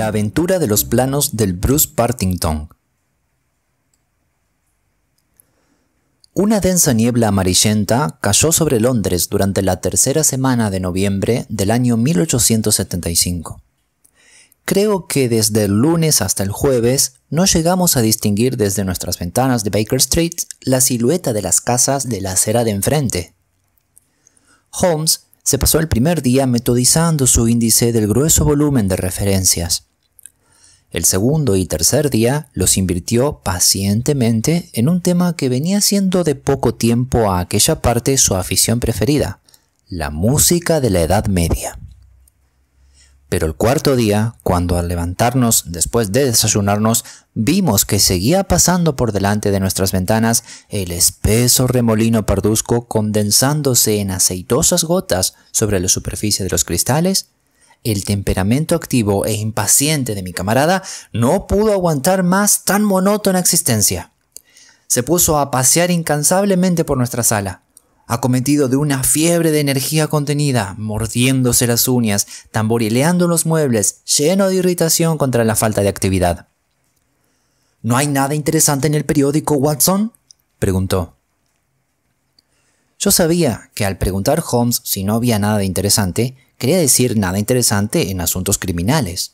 La aventura de los planos del Bruce Partington. Una densa niebla amarillenta cayó sobre Londres durante la tercera semana de noviembre del año 1875. Creo que desde el lunes hasta el jueves no llegamos a distinguir desde nuestras ventanas de Baker Street la silueta de las casas de la acera de enfrente. Holmes se pasó el primer día metodizando su índice del grueso volumen de referencias. El segundo y tercer día los invirtió pacientemente en un tema que venía siendo de poco tiempo a aquella parte su afición preferida, la música de la Edad Media. Pero el cuarto día, cuando al levantarnos después de desayunarnos, vimos que seguía pasando por delante de nuestras ventanas el espeso remolino parduzco condensándose en aceitosas gotas sobre la superficie de los cristales, el temperamento activo e impaciente de mi camarada no pudo aguantar más tan monótona existencia. Se puso a pasear incansablemente por nuestra sala, acometido de una fiebre de energía contenida, mordiéndose las uñas, tamborileando los muebles, lleno de irritación contra la falta de actividad. ¿No hay nada interesante en el periódico, Watson?, preguntó. Yo sabía que al preguntar Holmes si no había nada de interesante, quería decir nada interesante en asuntos criminales.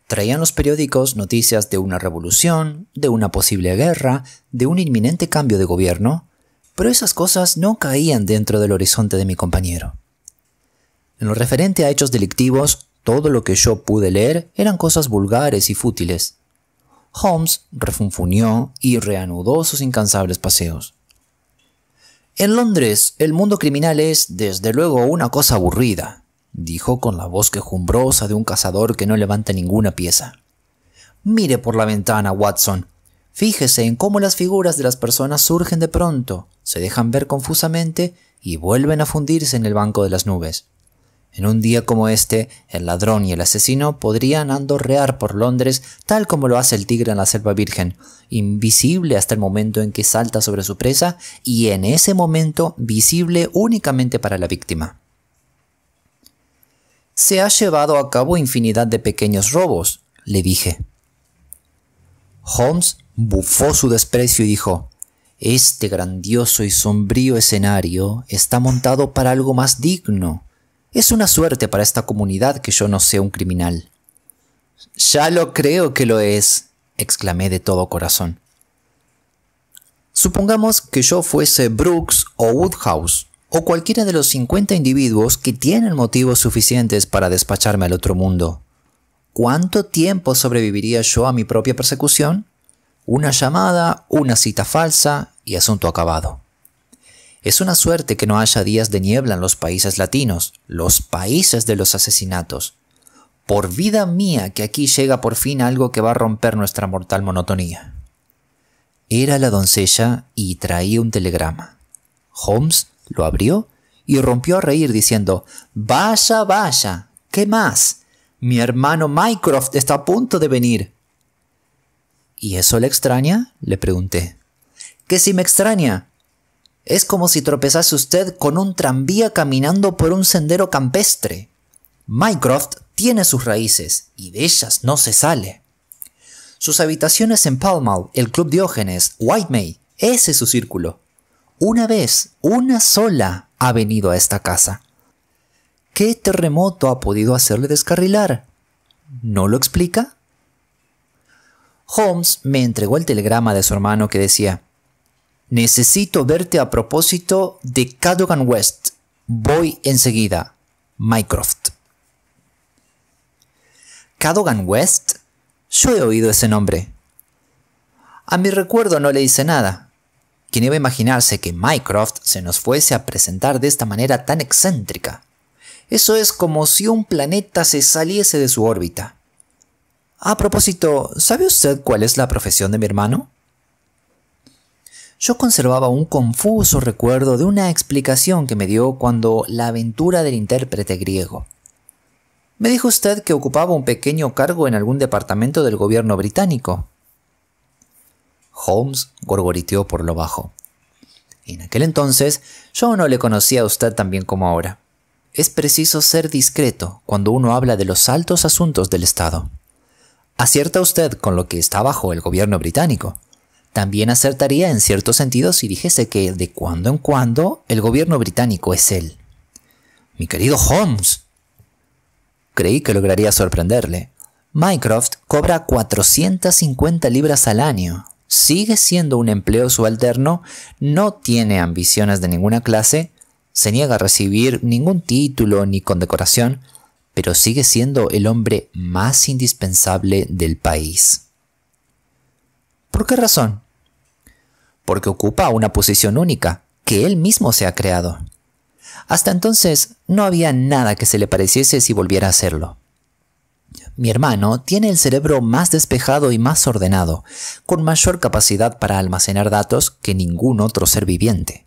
Traían los periódicos noticias de una revolución, de una posible guerra, de un inminente cambio de gobierno, pero esas cosas no caían dentro del horizonte de mi compañero. En lo referente a hechos delictivos, todo lo que yo pude leer eran cosas vulgares y fútiles. Holmes refunfuñó y reanudó sus incansables paseos. En Londres, el mundo criminal es, desde luego, una cosa aburrida, dijo con la voz quejumbrosa de un cazador que no levanta ninguna pieza. Mire por la ventana, Watson. Fíjese en cómo las figuras de las personas surgen de pronto, se dejan ver confusamente y vuelven a fundirse en el banco de las nubes. En un día como este, el ladrón y el asesino podrían andorrear por Londres tal como lo hace el tigre en la selva virgen, invisible hasta el momento en que salta sobre su presa y en ese momento visible únicamente para la víctima. Se ha llevado a cabo infinidad de pequeños robos, le dije. Holmes bufó su desprecio y dijo: «Este grandioso y sombrío escenario está montado para algo más digno. Es una suerte para esta comunidad que yo no sea un criminal». «Ya lo creo que lo es», exclamé de todo corazón. Supongamos que yo fuese Brooks o Woodhouse, o cualquiera de los 50 individuos que tienen motivos suficientes para despacharme al otro mundo. ¿Cuánto tiempo sobreviviría yo a mi propia persecución? Una llamada, una cita falsa y asunto acabado. Es una suerte que no haya días de niebla en los países latinos, los países de los asesinatos. Por vida mía que aquí llega por fin algo que va a romper nuestra mortal monotonía. Era la doncella y traía un telegrama. Holmes lo abrió y rompió a reír diciendo: «Vaya, vaya, ¿qué más? Mi hermano Mycroft está a punto de venir». «¿Y eso le extraña?», le pregunté. «Que si me extraña. Es como si tropezase usted con un tranvía caminando por un sendero campestre. Mycroft tiene sus raíces y de ellas no se sale. Sus habitaciones en Pall Mall, el Club Diógenes, Whitemaid, ese es su círculo. Una vez, una sola, ha venido a esta casa. ¿Qué terremoto ha podido hacerle descarrilar? ¿No lo explica?». Holmes me entregó el telegrama de su hermano que decía: «Necesito verte a propósito de Cadogan West. Voy enseguida. Mycroft». ¿Cadogan West? Yo he oído ese nombre. A mi recuerdo no le hice nada. ¿Quién iba a imaginarse que Mycroft se nos fuese a presentar de esta manera tan excéntrica? Eso es como si un planeta se saliese de su órbita. A propósito, ¿sabe usted cuál es la profesión de mi hermano? Yo conservaba un confuso recuerdo de una explicación que me dio cuando la aventura del intérprete griego. Me dijo usted que ocupaba un pequeño cargo en algún departamento del gobierno británico. Holmes gorgoriteó por lo bajo. En aquel entonces yo no le conocía a usted tan bien como ahora. Es preciso ser discreto cuando uno habla de los altos asuntos del Estado. Acierta usted con lo que está bajo el gobierno británico. También acertaría en cierto sentido si dijese que de cuando en cuando el gobierno británico es él. Mi querido Holmes. Creí que lograría sorprenderle. Mycroft cobra 450 libras al año. Sigue siendo un empleo subalterno, no tiene ambiciones de ninguna clase, se niega a recibir ningún título ni condecoración, pero sigue siendo el hombre más indispensable del país. ¿Por qué razón? Porque ocupa una posición única, que él mismo se ha creado. Hasta entonces no había nada que se le pareciese si volviera a hacerlo. Mi hermano tiene el cerebro más despejado y más ordenado, con mayor capacidad para almacenar datos que ningún otro ser viviente.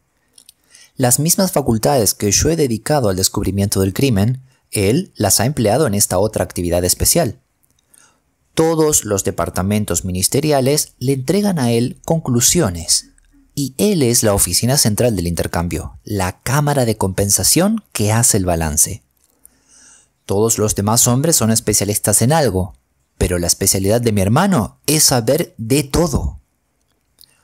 Las mismas facultades que yo he dedicado al descubrimiento del crimen, él las ha empleado en esta otra actividad especial. Todos los departamentos ministeriales le entregan a él conclusiones, y él es la oficina central del intercambio, la cámara de compensación que hace el balance. Todos los demás hombres son especialistas en algo, pero la especialidad de mi hermano es saber de todo.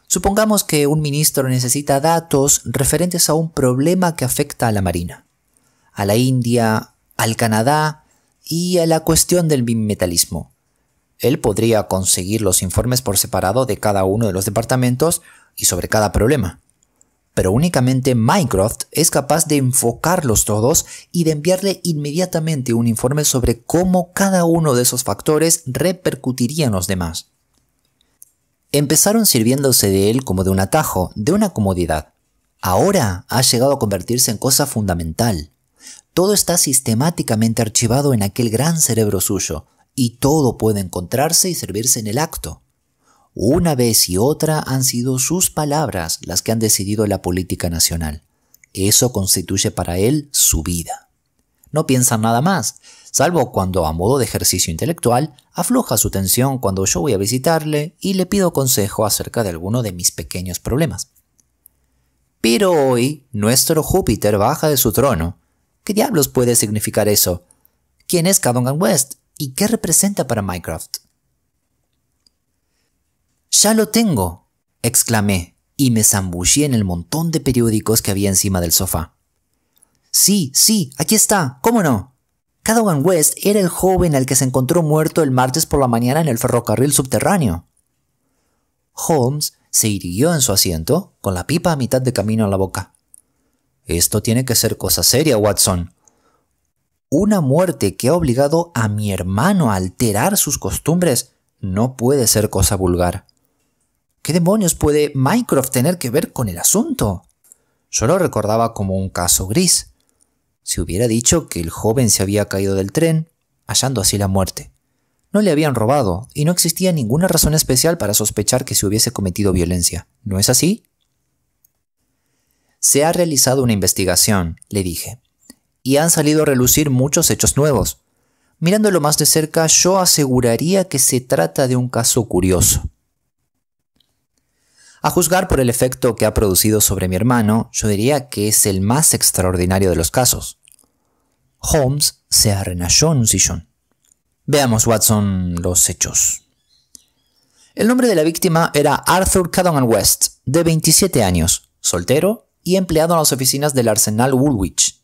Supongamos que un ministro necesita datos referentes a un problema que afecta a la Marina, a la India, al Canadá y a la cuestión del bimetalismo. Él podría conseguir los informes por separado de cada uno de los departamentos y sobre cada problema. Pero únicamente Mycroft es capaz de enfocarlos todos y de enviarle inmediatamente un informe sobre cómo cada uno de esos factores repercutiría en los demás. Empezaron sirviéndose de él como de un atajo, de una comodidad. Ahora ha llegado a convertirse en cosa fundamental. Todo está sistemáticamente archivado en aquel gran cerebro suyo, y todo puede encontrarse y servirse en el acto. Una vez y otra han sido sus palabras las que han decidido la política nacional. Eso constituye para él su vida. No piensa nada más, salvo cuando, a modo de ejercicio intelectual, afloja su tensión cuando yo voy a visitarle y le pido consejo acerca de alguno de mis pequeños problemas. Pero hoy nuestro Júpiter baja de su trono. ¿Qué diablos puede significar eso? ¿Quién es Cadogan West? ¿Y qué representa para Mycroft? «¡Ya lo tengo!», exclamé, y me zambullí en el montón de periódicos que había encima del sofá. «Sí, aquí está, ¿cómo no? Cadogan West era el joven al que se encontró muerto el martes por la mañana en el ferrocarril subterráneo». Holmes se irguió en su asiento, con la pipa a mitad de camino en la boca. «Esto tiene que ser cosa seria, Watson. Una muerte que ha obligado a mi hermano a alterar sus costumbres no puede ser cosa vulgar. ¿Qué demonios puede Mycroft tener que ver con el asunto? Yo lo recordaba como un caso gris. Si hubiera dicho que el joven se había caído del tren, hallando así la muerte. No le habían robado y no existía ninguna razón especial para sospechar que se hubiese cometido violencia. ¿No es así? Se ha realizado una investigación, le dije, y han salido a relucir muchos hechos nuevos. Mirándolo más de cerca, yo aseguraría que se trata de un caso curioso. A juzgar por el efecto que ha producido sobre mi hermano, yo diría que es el más extraordinario de los casos. Holmes se arrenalló en un sillón. Veamos, Watson, los hechos. El nombre de la víctima era Arthur Cadogan West, de 27 años, soltero y empleado en las oficinas del Arsenal Woolwich.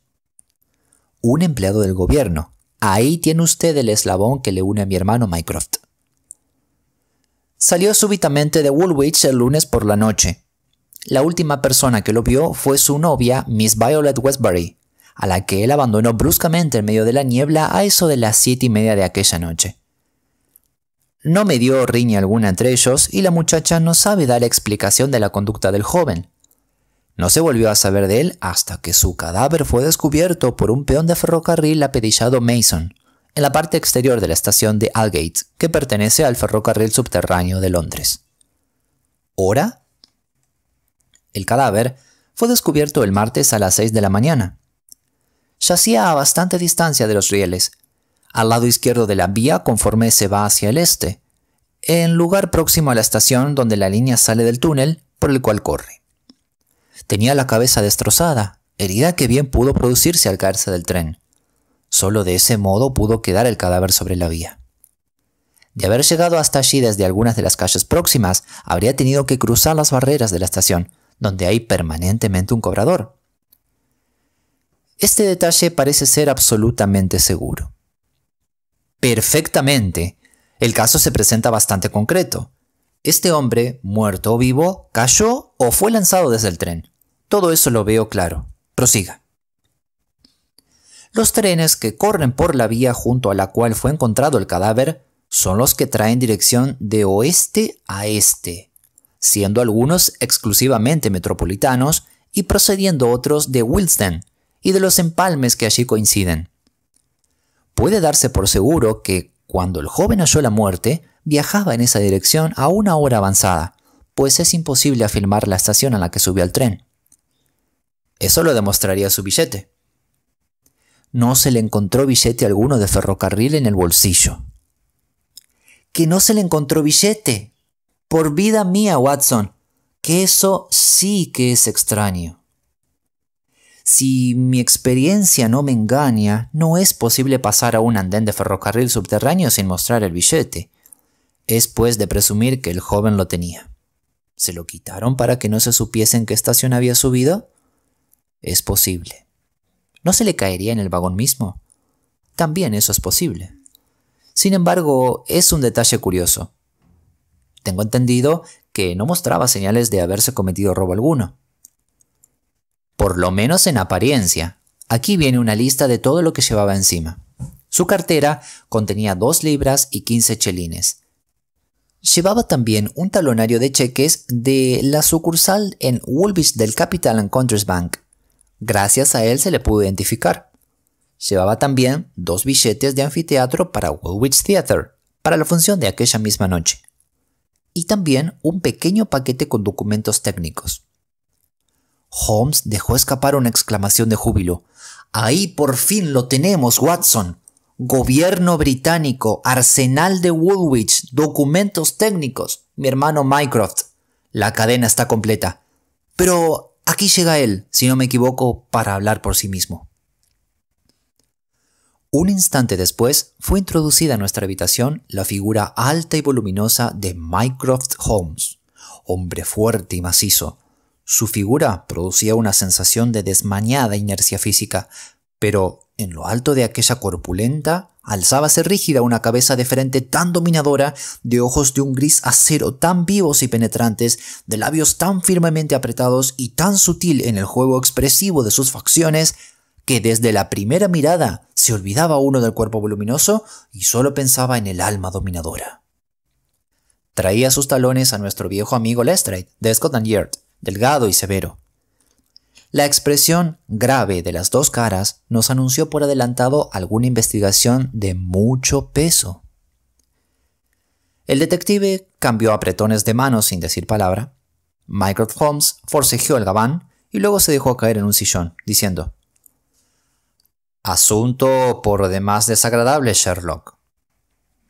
Un empleado del gobierno. Ahí tiene usted el eslabón que le une a mi hermano Mycroft. Salió súbitamente de Woolwich el lunes por la noche. La última persona que lo vio fue su novia, Miss Violet Westbury, a la que él abandonó bruscamente en medio de la niebla a eso de las 7:30 de aquella noche. No me dio riña alguna entre ellos y la muchacha no sabe dar explicación de la conducta del joven. No se volvió a saber de él hasta que su cadáver fue descubierto por un peón de ferrocarril apellidado Mason, en la parte exterior de la estación de Aldgate, que pertenece al ferrocarril subterráneo de Londres. ¿Hora? El cadáver fue descubierto el martes a las 6 de la mañana. Yacía a bastante distancia de los rieles, al lado izquierdo de la vía conforme se va hacia el este, en lugar próximo a la estación donde la línea sale del túnel por el cual corre. Tenía la cabeza destrozada, herida que bien pudo producirse al caerse del tren. Solo de ese modo pudo quedar el cadáver sobre la vía. De haber llegado hasta allí desde algunas de las calles próximas, habría tenido que cruzar las barreras de la estación, donde hay permanentemente un cobrador. Este detalle parece ser absolutamente seguro. Perfectamente. El caso se presenta bastante concreto. Este hombre, muerto o vivo, cayó o fue lanzado desde el tren. Todo eso lo veo claro. Prosiga. Los trenes que corren por la vía junto a la cual fue encontrado el cadáver son los que traen dirección de oeste a este, siendo algunos exclusivamente metropolitanos y procediendo otros de Willesden y de los empalmes que allí coinciden. Puede darse por seguro que, cuando el joven halló la muerte, viajaba en esa dirección a una hora avanzada, pues es imposible afirmar la estación a la que subió al tren. Eso lo demostraría su billete. No se le encontró billete alguno de ferrocarril en el bolsillo. ¡Que no se le encontró billete! Por vida mía, Watson, que eso sí que es extraño. Si mi experiencia no me engaña, no es posible pasar a un andén de ferrocarril subterráneo sin mostrar el billete. Es pues de presumir que el joven lo tenía. ¿Se lo quitaron para que no se supiese en qué estación había subido? Es posible. ¿No se le caería en el vagón mismo? También eso es posible. Sin embargo, es un detalle curioso. Tengo entendido que no mostraba señales de haberse cometido robo alguno. Por lo menos en apariencia. Aquí viene una lista de todo lo que llevaba encima. Su cartera contenía 2 libras y 15 chelines. Llevaba también un talonario de cheques de la sucursal en Woolwich del Capital and Countries Bank. Gracias a él se le pudo identificar. Llevaba también 2 billetes de anfiteatro para Woolwich Theatre, para la función de aquella misma noche. Y también un pequeño paquete con documentos técnicos. Holmes dejó escapar una exclamación de júbilo. ¡Ahí por fin lo tenemos, Watson! Gobierno británico, arsenal de Woolwich, documentos técnicos. Mi hermano Mycroft. La cadena está completa. Pero aquí llega él, si no me equivoco, para hablar por sí mismo. Un instante después fue introducida a nuestra habitación la figura alta y voluminosa de Mycroft Holmes, hombre fuerte y macizo. Su figura producía una sensación de desmañada inercia física, pero en lo alto de aquella corpulenta alzábase rígida una cabeza de frente tan dominadora, de ojos de un gris acero tan vivos y penetrantes, de labios tan firmemente apretados y tan sutil en el juego expresivo de sus facciones, que desde la primera mirada se olvidaba uno del cuerpo voluminoso y solo pensaba en el alma dominadora. Traía sus talones a nuestro viejo amigo Lestrade, de Scotland Yard, delgado y severo. La expresión grave de las 2 caras nos anunció por adelantado alguna investigación de mucho peso. El detective cambió apretones de manos sin decir palabra. Mycroft Holmes forcejeó el gabán y luego se dejó caer en un sillón, diciendo: «Asunto por demás desagradable, Sherlock.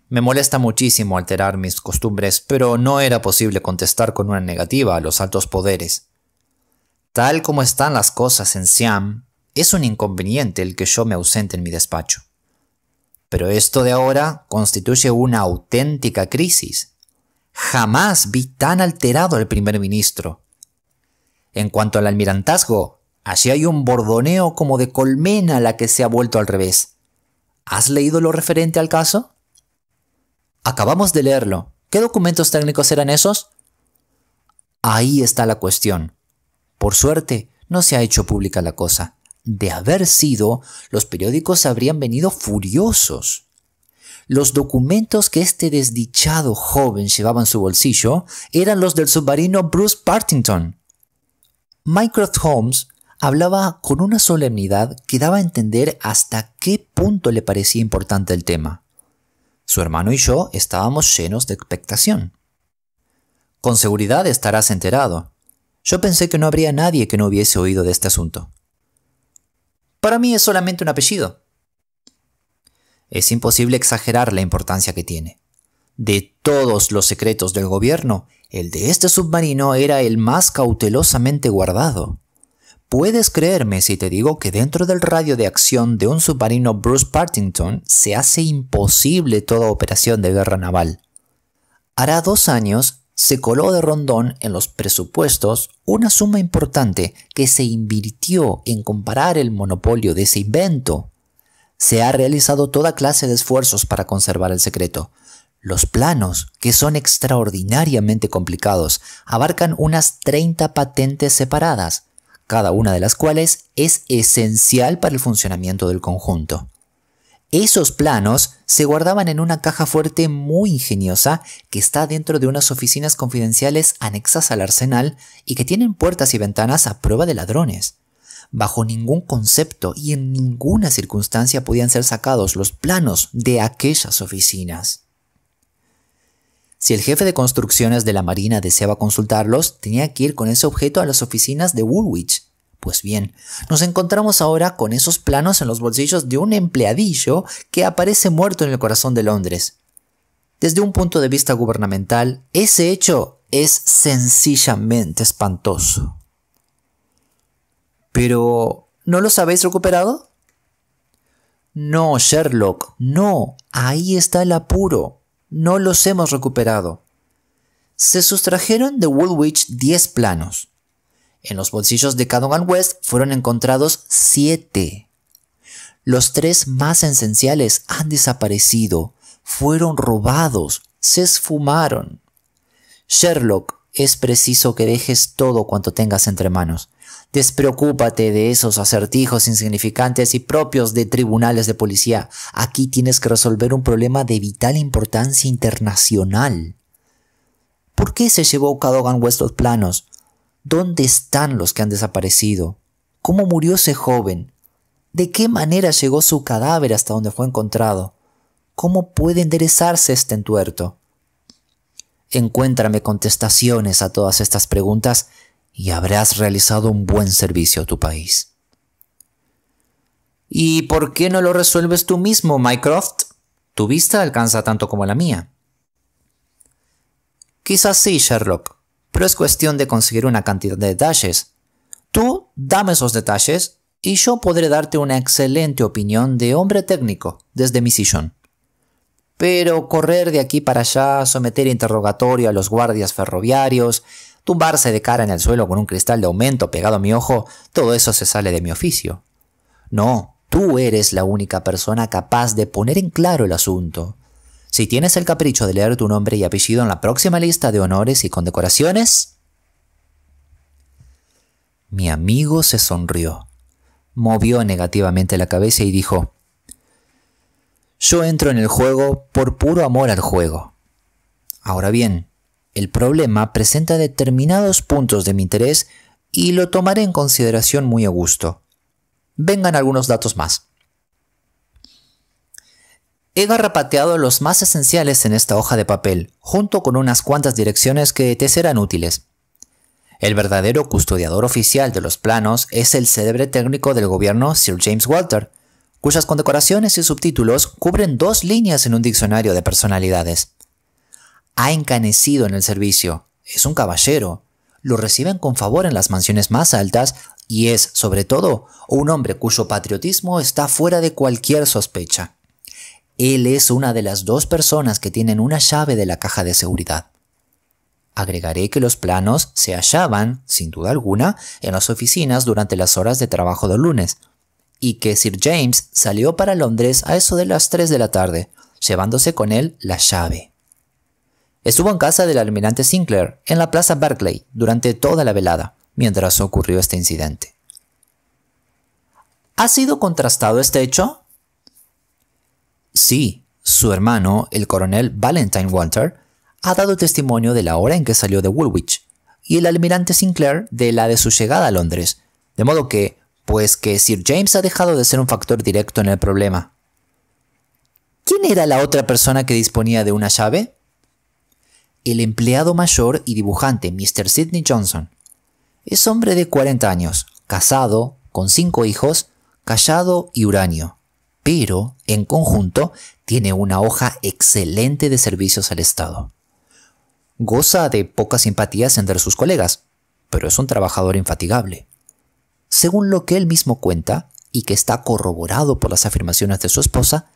Me molesta muchísimo alterar mis costumbres, pero no era posible contestar con una negativa a los altos poderes. Tal como están las cosas en Siam, es un inconveniente el que yo me ausente en mi despacho. Pero esto de ahora constituye una auténtica crisis. Jamás vi tan alterado al primer ministro. En cuanto al almirantazgo, allí hay un bordoneo como de colmena a la que se ha vuelto al revés. ¿Has leído lo referente al caso?» «Acabamos de leerlo. ¿Qué documentos técnicos eran esos?» «Ahí está la cuestión. Por suerte, no se ha hecho pública la cosa. De haber sido, los periódicos habrían venido furiosos. Los documentos que este desdichado joven llevaba en su bolsillo eran los del submarino Bruce Partington». Mycroft Holmes hablaba con una solemnidad que daba a entender hasta qué punto le parecía importante el tema. Su hermano y yo estábamos llenos de expectación. «Con seguridad estarás enterado. Yo pensé que no habría nadie que no hubiese oído de este asunto». «Para mí es solamente un apellido». Es imposible exagerar la importancia que tiene. De todos los secretos del gobierno, el de este submarino era el más cautelosamente guardado. Puedes creerme si te digo que dentro del radio de acción de un submarino Bruce Partington se hace imposible toda operación de guerra naval. Hará 2 años se coló de rondón en los presupuestos una suma importante que se invirtió en comparar el monopolio de ese invento. Se ha realizado toda clase de esfuerzos para conservar el secreto. Los planos, que son extraordinariamente complicados, abarcan unas 30 patentes separadas, cada una de las cuales es esencial para el funcionamiento del conjunto. Esos planos se guardaban en una caja fuerte muy ingeniosa que está dentro de unas oficinas confidenciales anexas al arsenal y que tienen puertas y ventanas a prueba de ladrones. Bajo ningún concepto y en ninguna circunstancia podían ser sacados los planos de aquellas oficinas. Si el jefe de construcciones de la Marina deseaba consultarlos, tenía que ir con ese objeto a las oficinas de Woolwich. Pues bien, nos encontramos ahora con esos planos en los bolsillos de un empleadillo que aparece muerto en el corazón de Londres. Desde un punto de vista gubernamental, ese hecho es sencillamente espantoso. ¿Pero no los habéis recuperado? No, Sherlock, no, ahí está el apuro. No los hemos recuperado. Se sustrajeron de Woolwich 10 planos. En los bolsillos de Cadogan West fueron encontrados 7. Los 3 más esenciales han desaparecido, fueron robados, se esfumaron. Sherlock, es preciso que dejes todo cuanto tengas entre manos. Despreocúpate de esos acertijos insignificantes y propios de tribunales de policía. Aquí tienes que resolver un problema de vital importancia internacional. ¿Por qué se llevó Cadogan West los planos? ¿Dónde están los que han desaparecido? ¿Cómo murió ese joven? ¿De qué manera llegó su cadáver hasta donde fue encontrado? ¿Cómo puede enderezarse este entuerto? Encuéntrame contestaciones a todas estas preguntas y habrás realizado un buen servicio a tu país. ¿Y por qué no lo resuelves tú mismo, Mycroft? Tu vista alcanza tanto como la mía. Quizás sí, Sherlock, pero es cuestión de conseguir una cantidad de detalles. Tú dame esos detalles y yo podré darte una excelente opinión de hombre técnico desde mi sillón. Pero correr de aquí para allá, someter interrogatorio a los guardias ferroviarios, tumbarse de cara en el suelo con un cristal de aumento pegado a mi ojo, todo eso se sale de mi oficio. No, tú eres la única persona capaz de poner en claro el asunto. Si tienes el capricho de leer tu nombre y apellido en la próxima lista de honores y condecoraciones... Mi amigo se sonrió, movió negativamente la cabeza y dijo: yo entro en el juego por puro amor al juego. Ahora bien, el problema presenta determinados puntos de mi interés y lo tomaré en consideración muy a gusto. Vengan algunos datos más. He garrapateado los más esenciales en esta hoja de papel, junto con unas cuantas direcciones que te serán útiles. El verdadero custodiador oficial de los planos es el célebre técnico del gobierno Sir James Walter, cuyas condecoraciones y subtítulos cubren 2 líneas en un diccionario de personalidades. Ha encanecido en el servicio, es un caballero, lo reciben con favor en las mansiones más altas y es, sobre todo, un hombre cuyo patriotismo está fuera de cualquier sospecha. Él es una de las 2 personas que tienen una llave de la caja de seguridad. Agregaré que los planos se hallaban, sin duda alguna, en las oficinas durante las horas de trabajo del lunes, y que Sir James salió para Londres a eso de las 3 de la tarde, llevándose con él la llave. Estuvo en casa del almirante Sinclair, en la plaza Berkeley, durante toda la velada, mientras ocurrió este incidente. ¿Ha sido contrastado este hecho? Sí, su hermano, el coronel Valentine Walter, ha dado testimonio de la hora en que salió de Woolwich, y el almirante Sinclair de la de su llegada a Londres, de modo que, pues que Sir James ha dejado de ser un factor directo en el problema. ¿Quién era la otra persona que disponía de una llave? El empleado mayor y dibujante Mr. Sidney Johnson. Es hombre de 40 años, casado, con 5 hijos, callado y huraño, pero, en conjunto, tiene una hoja excelente de servicios al Estado. Goza de pocas simpatías entre sus colegas, pero es un trabajador infatigable. según lo que él mismo cuenta, y que está corroborado por las afirmaciones de su esposa,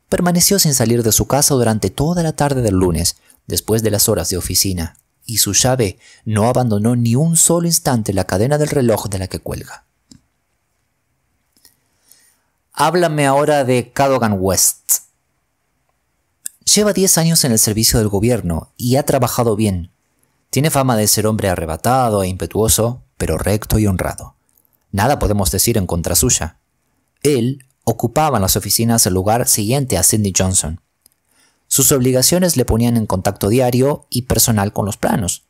permaneció sin salir de su casa durante toda la tarde del lunes, después de las horas de oficina, y su llave no abandonó ni un solo instante la cadena del reloj de la que cuelga. Háblame ahora de Cadogan West. Lleva 10 años en el servicio del gobierno y ha trabajado bien. Tiene fama de ser hombre arrebatado e impetuoso, pero recto y honrado. Nada podemos decir en contra suya. Él ocupaba en las oficinas el lugar siguiente a Sidney Johnson. Sus obligaciones le ponían en contacto diario y personal con los planos.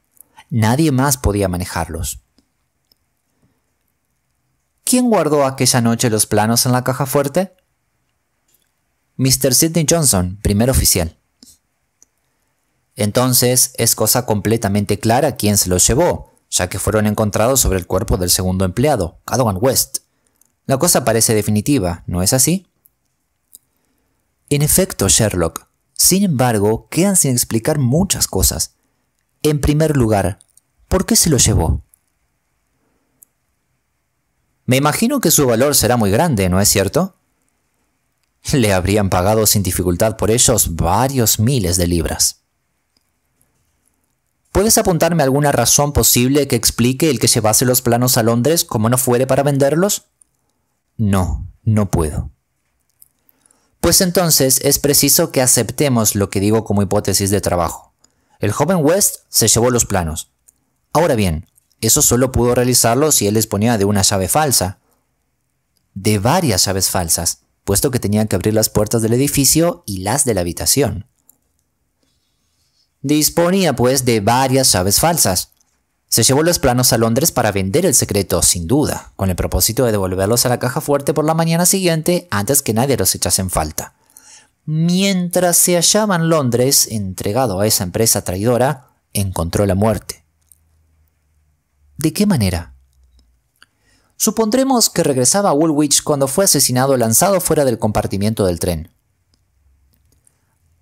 Nadie más podía manejarlos. ¿Quién guardó aquella noche los planos en la caja fuerte? Mr. Sidney Johnson, primer oficial. Entonces es cosa completamente clara quién se los llevó, ya que fueron encontrados sobre el cuerpo del segundo empleado, Cadogan West. La cosa parece definitiva, ¿no es así? En efecto, Sherlock. Sin embargo, quedan sin explicar muchas cosas. En primer lugar, ¿por qué se los llevó? Me imagino que su valor será muy grande, ¿no es cierto? Le habrían pagado sin dificultad por ellos varios miles de libras. ¿Puedes apuntarme alguna razón posible que explique el que llevase los planos a Londres como no fuere para venderlos? No, no puedo. Pues entonces es preciso que aceptemos lo que digo como hipótesis de trabajo. El joven West se llevó los planos. Ahora bien, eso solo pudo realizarlo si él disponía de una llave falsa. De varias llaves falsas, puesto que tenía que abrir las puertas del edificio y las de la habitación. Disponía, pues, de varias llaves falsas. Se llevó los planos a Londres para vender el secreto, sin duda, con el propósito de devolverlos a la caja fuerte por la mañana siguiente antes que nadie los echase en falta. Mientras se hallaba en Londres, entregado a esa empresa traidora, encontró la muerte. ¿De qué manera? Supondremos que regresaba a Woolwich cuando fue asesinado lanzado fuera del compartimiento del tren.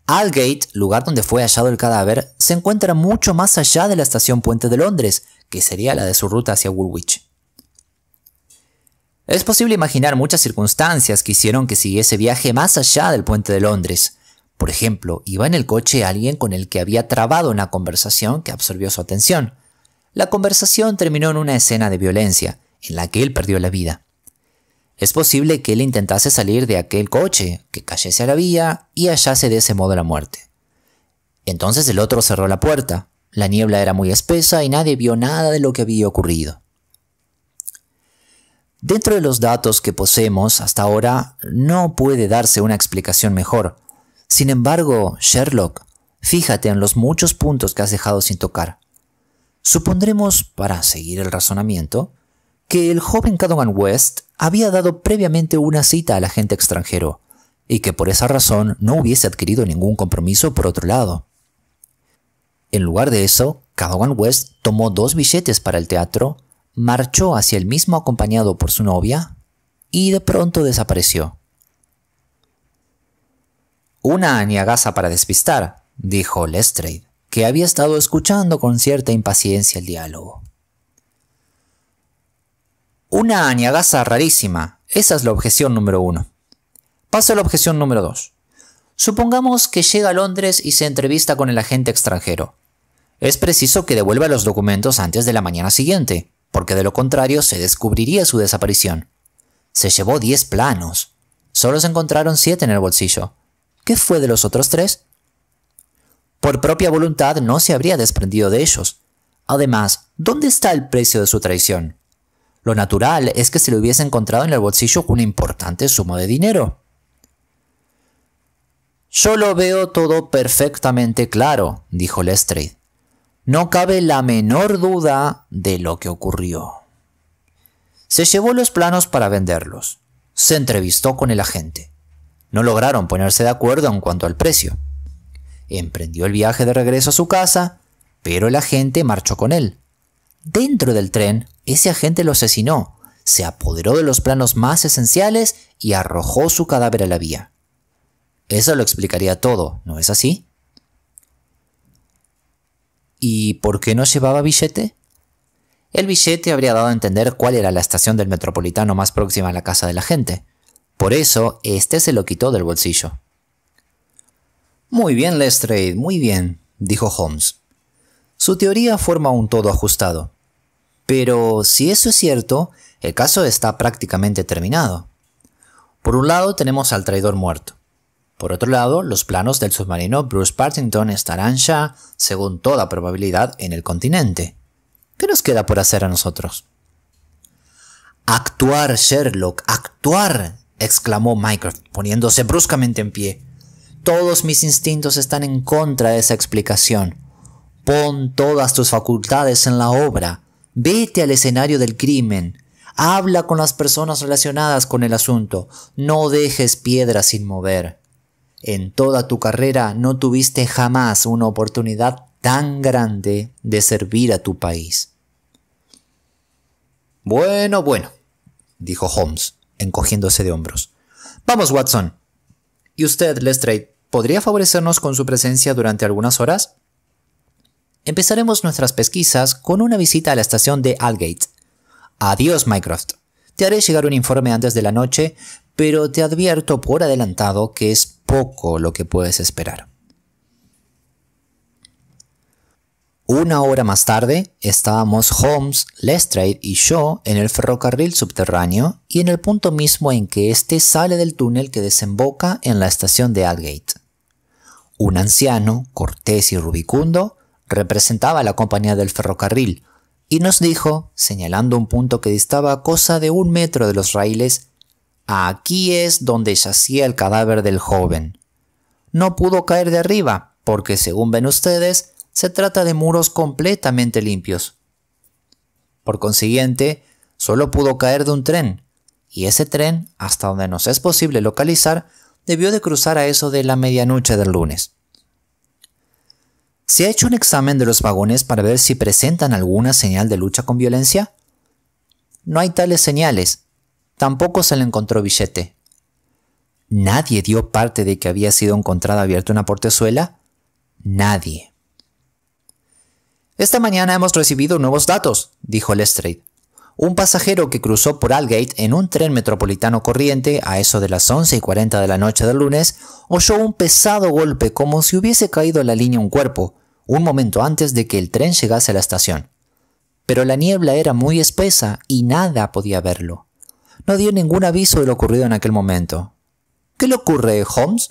Aldgate, lugar donde fue hallado el cadáver, se encuentra mucho más allá de la estación Puente de Londres, que sería la de su ruta hacia Woolwich. Es posible imaginar muchas circunstancias que hicieron que siguiese viaje más allá del Puente de Londres. Por ejemplo, iba en el coche alguien con el que había trabado una conversación que absorbió su atención. La conversación terminó en una escena de violencia, en la que él perdió la vida. Es posible que él intentase salir de aquel coche, que cayese a la vía y hallase de ese modo la muerte. Entonces el otro cerró la puerta. La niebla era muy espesa y nadie vio nada de lo que había ocurrido. Dentro de los datos que poseemos hasta ahora, no puede darse una explicación mejor. Sin embargo, Sherlock, fíjate en los muchos puntos que has dejado sin tocar. Supondremos, para seguir el razonamiento, que el joven Cadogan West había dado previamente una cita al agente extranjero, y que por esa razón no hubiese adquirido ningún compromiso por otro lado. En lugar de eso, Cadogan West tomó 2 billetes para el teatro, marchó hacia el mismo acompañado por su novia, y de pronto desapareció. «Una añagaza para despistar», dijo Lestrade, que había estado escuchando con cierta impaciencia el diálogo. «Una añagaza rarísima. Esa es la objeción número 1. Paso a la objeción número 2. Supongamos que llega a Londres y se entrevista con el agente extranjero. Es preciso que devuelva los documentos antes de la mañana siguiente, porque de lo contrario se descubriría su desaparición. Se llevó 10 planos. Solo se encontraron 7 en el bolsillo. ¿Qué fue de los otros 3? Por propia voluntad no se habría desprendido de ellos. Además, ¿dónde está el precio de su traición? Lo natural es que se le hubiese encontrado en el bolsillo una importante suma de dinero. «Yo lo veo todo perfectamente claro», dijo Lestrade. «No cabe la menor duda de lo que ocurrió. Se llevó los planos para venderlos. Se entrevistó con el agente. No lograron ponerse de acuerdo en cuanto al precio. Emprendió el viaje de regreso a su casa, pero el agente marchó con él. Dentro del tren, ese agente lo asesinó, se apoderó de los planos más esenciales y arrojó su cadáver a la vía. Eso lo explicaría todo, ¿no es así? ¿Y por qué no llevaba billete? El billete habría dado a entender cuál era la estación del metropolitano más próxima a la casa de la gente. Por eso, este se lo quitó del bolsillo. «Muy bien, Lestrade, muy bien», dijo Holmes. Su teoría forma un todo ajustado. Pero si eso es cierto, el caso está prácticamente terminado. Por un lado tenemos al traidor muerto. Por otro lado, los planos del submarino Bruce Partington estarán ya, según toda probabilidad, en el continente. ¿Qué nos queda por hacer a nosotros? «¡Actuar, Sherlock! ¡Actuar!», exclamó Mycroft, poniéndose bruscamente en pie. «Todos mis instintos están en contra de esa explicación. Pon todas tus facultades en la obra. Vete al escenario del crimen. Habla con las personas relacionadas con el asunto. No dejes piedra sin mover. En toda tu carrera no tuviste jamás una oportunidad tan grande de servir a tu país». «Bueno, dijo Holmes, encogiéndose de hombros. «Vamos, Watson. ¿Y usted, Lestrade, podría favorecernos con su presencia durante algunas horas? Empezaremos nuestras pesquisas con una visita a la estación de Aldgate. Adiós, Mycroft. Te haré llegar un informe antes de la noche, pero te advierto por adelantado que es poco lo que puedes esperar». Una hora más tarde, estábamos Holmes, Lestrade y yo en el ferrocarril subterráneo y en el punto mismo en que éste sale del túnel que desemboca en la estación de Aldgate. Un anciano, cortés y rubicundo, representaba la compañía del ferrocarril y nos dijo, señalando un punto que distaba cosa de 1 metro de los raíles: «Aquí es donde yacía el cadáver del joven. No pudo caer de arriba, porque según ven ustedes, se trata de muros completamente limpios. Por consiguiente, solo pudo caer de un tren, y ese tren, hasta donde nos es posible localizar, debió de cruzar a eso de la medianoche del lunes. ¿Se ha hecho un examen de los vagones para ver si presentan alguna señal de lucha con violencia? No hay tales señales. Tampoco se le encontró billete. ¿Nadie dio parte de que había sido encontrada abierta una portezuela? Nadie. «Esta mañana hemos recibido nuevos datos», dijo Lestrade. «Un pasajero que cruzó por Aldgate en un tren metropolitano corriente a eso de las 11:40 de la noche del lunes oyó un pesado golpe como si hubiese caído en la línea un cuerpo, un momento antes de que el tren llegase a la estación. Pero la niebla era muy espesa y nada podía verlo. No dio ningún aviso de lo ocurrido en aquel momento. ¿Qué le ocurre, Holmes?»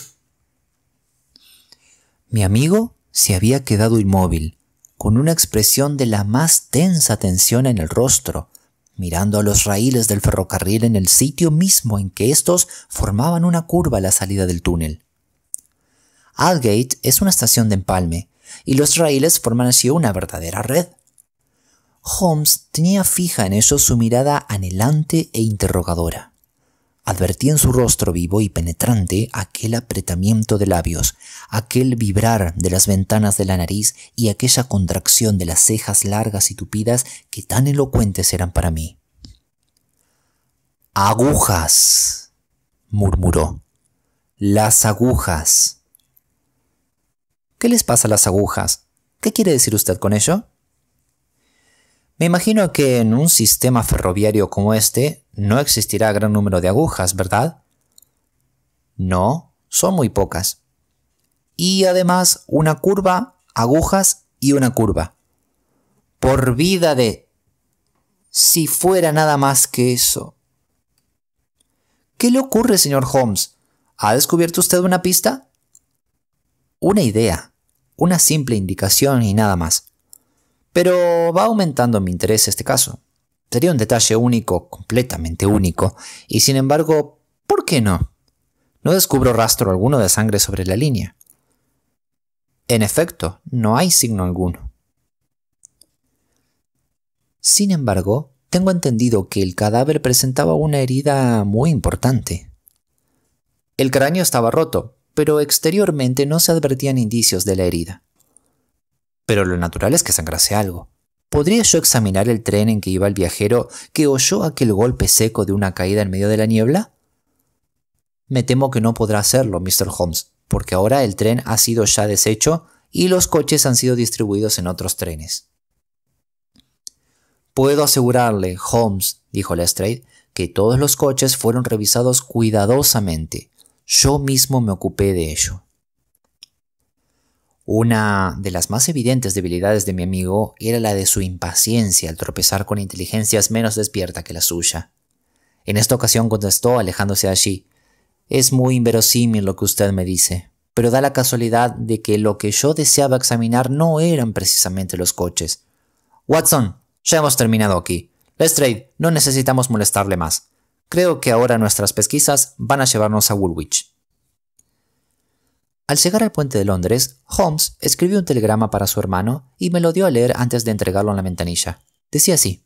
Mi amigo se había quedado inmóvil, con una expresión de la más tensa tensión en el rostro, mirando a los raíles del ferrocarril en el sitio mismo en que éstos formaban una curva a la salida del túnel. Aldgate es una estación de empalme, y los raíles forman así una verdadera red. Holmes tenía fija en ellos su mirada anhelante e interrogadora. Advertí en su rostro vivo y penetrante aquel apretamiento de labios, aquel vibrar de las ventanas de la nariz y aquella contracción de las cejas largas y tupidas que tan elocuentes eran para mí. «Agujas», murmuró. «Las agujas». «¿Qué les pasa a las agujas? ¿Qué quiere decir usted con ello?» «Me imagino que en un sistema ferroviario como este no existirá gran número de agujas, ¿verdad?» «No, son muy pocas. Y además una curva, agujas y una curva. Por vida de... si fuera nada más que eso». «¿Qué le ocurre, señor Holmes? ¿Ha descubierto usted una pista?» «Una idea, una simple indicación y nada más. Pero va aumentando mi interés este caso. Sería un detalle único, completamente único, y sin embargo, ¿por qué no? No descubro rastro alguno de sangre sobre la línea». «En efecto, no hay signo alguno». «Sin embargo, tengo entendido que el cadáver presentaba una herida muy importante». «El cráneo estaba roto, pero exteriormente no se advertían indicios de la herida». «Pero lo natural es que sangrase algo. ¿Podría yo examinar el tren en que iba el viajero que oyó aquel golpe seco de una caída en medio de la niebla?» «Me temo que no podrá hacerlo, Mr. Holmes, porque ahora el tren ha sido ya deshecho y los coches han sido distribuidos en otros trenes». Puedo asegurarle, Holmes, dijo Lestrade, que todos los coches fueron revisados cuidadosamente. Yo mismo me ocupé de ello. Una de las más evidentes debilidades de mi amigo era la de su impaciencia al tropezar con inteligencias menos despierta que la suya. En esta ocasión contestó, alejándose de allí: «Es muy inverosímil lo que usted me dice, pero da la casualidad de que lo que yo deseaba examinar no eran precisamente los coches. Watson, ya hemos terminado aquí. Lestrade, no necesitamos molestarle más. Creo que ahora nuestras pesquisas van a llevarnos a Woolwich». Al llegar al puente de Londres, Holmes escribió un telegrama para su hermano y me lo dio a leer antes de entregarlo en la ventanilla. Decía así: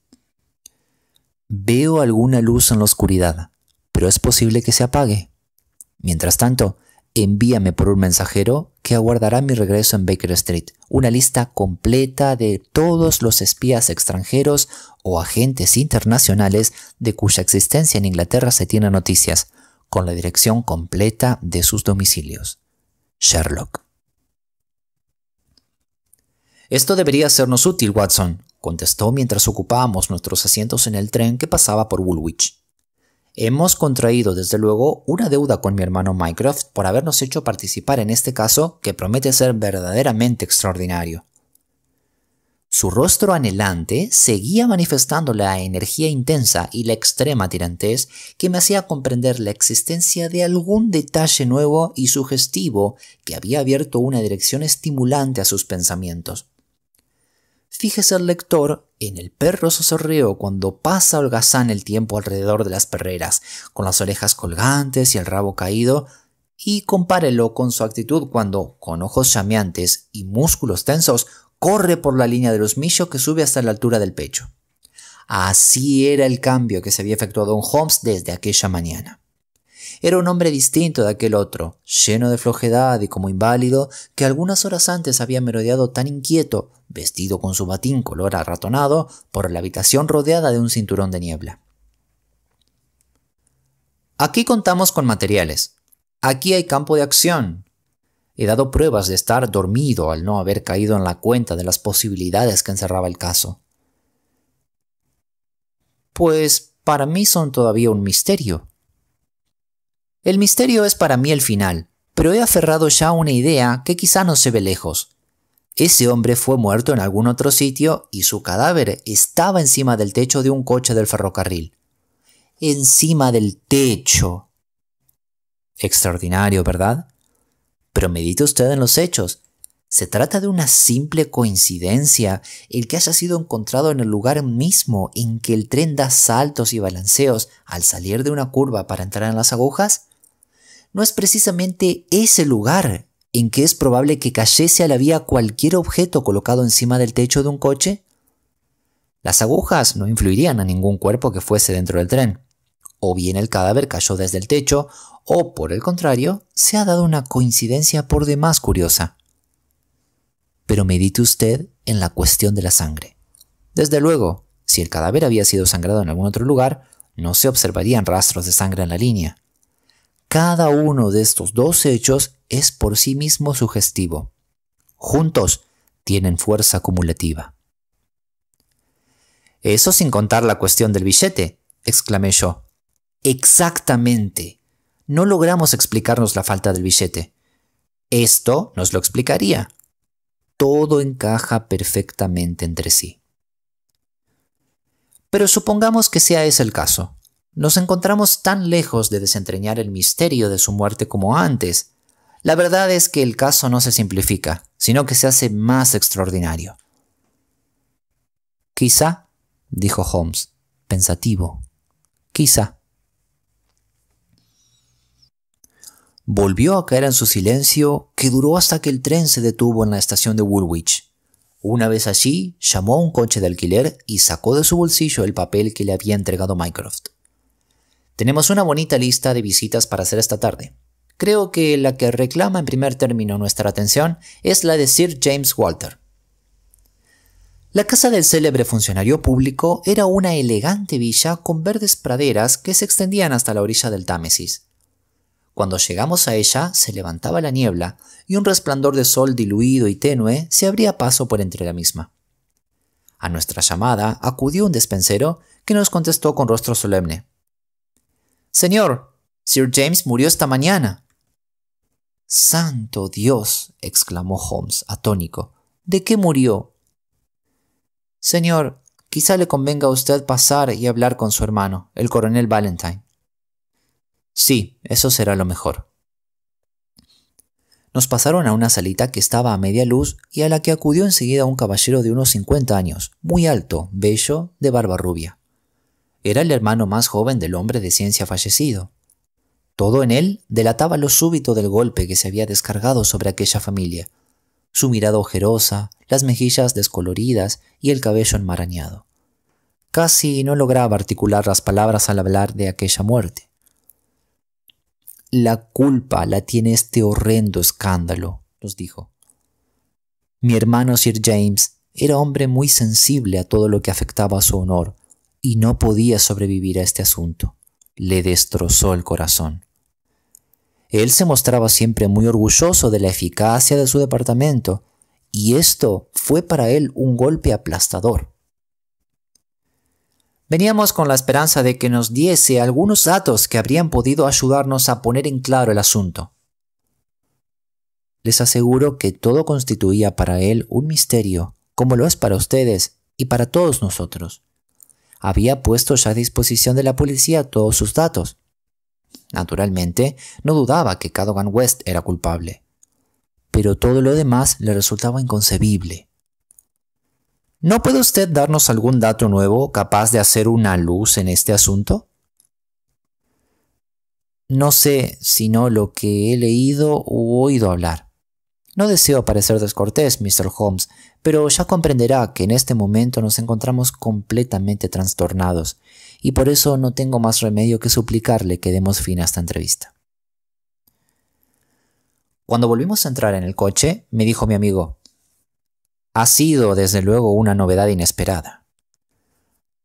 «Veo alguna luz en la oscuridad, pero es posible que se apague. Mientras tanto, envíame por un mensajero que aguardará mi regreso en Baker Street una lista completa de todos los espías extranjeros o agentes internacionales de cuya existencia en Inglaterra se tiene noticias, con la dirección completa de sus domicilios. Sherlock». «Esto debería sernos útil, Watson», contestó mientras ocupábamos nuestros asientos en el tren que pasaba por Woolwich. «Hemos contraído, desde luego, una deuda con mi hermano Mycroft por habernos hecho participar en este caso que promete ser verdaderamente extraordinario». Su rostro anhelante seguía manifestando la energía intensa y la extrema tirantez que me hacía comprender la existencia de algún detalle nuevo y sugestivo que había abierto una dirección estimulante a sus pensamientos. Fíjese el lector en el perro zorzorreo cuando pasa holgazán el tiempo alrededor de las perreras, con las orejas colgantes y el rabo caído, y compárelo con su actitud cuando, con ojos llameantes y músculos tensos, corre por la línea del husmillo que sube hasta la altura del pecho. Así era el cambio que se había efectuado en Holmes desde aquella mañana. Era un hombre distinto de aquel otro, lleno de flojedad y como inválido, que algunas horas antes había merodeado tan inquieto, vestido con su batín color arratonado, por la habitación rodeada de un cinturón de niebla. «Aquí contamos con materiales. Aquí hay campo de acción. He dado pruebas de estar dormido al no haber caído en la cuenta de las posibilidades que encerraba el caso». «Pues para mí son todavía un misterio». «El misterio es para mí el final, pero he aferrado ya a una idea que quizá no se ve lejos. Ese hombre fue muerto en algún otro sitio y su cadáver estaba encima del techo de un coche del ferrocarril». «Encima del techo». Extraordinario, ¿verdad? Pero medite usted en los hechos. ¿Se trata de una simple coincidencia el que haya sido encontrado en el lugar mismo en que el tren da saltos y balanceos al salir de una curva para entrar en las agujas? ¿No es precisamente ese lugar en que es probable que cayese a la vía cualquier objeto colocado encima del techo de un coche? Las agujas no influirían a ningún cuerpo que fuese dentro del tren. O bien el cadáver cayó desde el techo, o por el contrario, se ha dado una coincidencia por demás curiosa. Pero medite usted en la cuestión de la sangre. Desde luego, si el cadáver había sido sangrado en algún otro lugar, no se observarían rastros de sangre en la línea. Cada uno de estos dos hechos es por sí mismo sugestivo. Juntos tienen fuerza acumulativa. «Eso sin contar la cuestión del billete», exclamé yo. «Exactamente. No logramos explicarnos la falta del billete. Esto nos lo explicaría. Todo encaja perfectamente entre sí». Pero supongamos que sea ese el caso. Nos encontramos tan lejos de desentrañar el misterio de su muerte como antes. La verdad es que el caso no se simplifica, sino que se hace más extraordinario. «Quizá», dijo Holmes, pensativo, «quizá». Volvió a caer en su silencio, que duró hasta que el tren se detuvo en la estación de Woolwich. Una vez allí, llamó a un coche de alquiler y sacó de su bolsillo el papel que le había entregado Mycroft. «Tenemos una bonita lista de visitas para hacer esta tarde. Creo que la que reclama en primer término nuestra atención es la de Sir James Walter». La casa del célebre funcionario público era una elegante villa con verdes praderas que se extendían hasta la orilla del Támesis. Cuando llegamos a ella se levantaba la niebla y un resplandor de sol diluido y tenue se abría paso por entre la misma. A nuestra llamada acudió un despensero que nos contestó con rostro solemne. «Señor, Sir James murió esta mañana». «¡Santo Dios!», exclamó Holmes, atónico. «¿De qué murió?» «Señor, quizá le convenga a usted pasar y hablar con su hermano, el coronel Valentine». «Sí, eso será lo mejor». Nos pasaron a una salita que estaba a media luz y a la que acudió enseguida un caballero de unos 50 años, muy alto, bello, de barba rubia. Era el hermano más joven del hombre de ciencia fallecido. Todo en él delataba lo súbito del golpe que se había descargado sobre aquella familia. Su mirada ojerosa, las mejillas descoloridas y el cabello enmarañado. Casi no lograba articular las palabras al hablar de aquella muerte. «La culpa la tiene este horrendo escándalo», nos dijo. «Mi hermano Sir James era hombre muy sensible a todo lo que afectaba a su honor y no podía sobrevivir a este asunto. Le destrozó el corazón. Él se mostraba siempre muy orgulloso de la eficacia de su departamento y esto fue para él un golpe aplastador. Veníamos con la esperanza de que nos diese algunos datos que habrían podido ayudarnos a poner en claro el asunto». Les aseguro que todo constituía para él un misterio, como lo es para ustedes y para todos nosotros. Había puesto ya a disposición de la policía todos sus datos. Naturalmente, no dudaba que Cadogan West era culpable, pero todo lo demás le resultaba inconcebible. ¿No puede usted darnos algún dato nuevo capaz de hacer una luz en este asunto? No sé sino lo que he leído u oído hablar. No deseo parecer descortés, Mr. Holmes, pero ya comprenderá que en este momento nos encontramos completamente trastornados y por eso no tengo más remedio que suplicarle que demos fin a esta entrevista. Cuando volvimos a entrar en el coche, me dijo mi amigo: «Ha sido, desde luego, una novedad inesperada.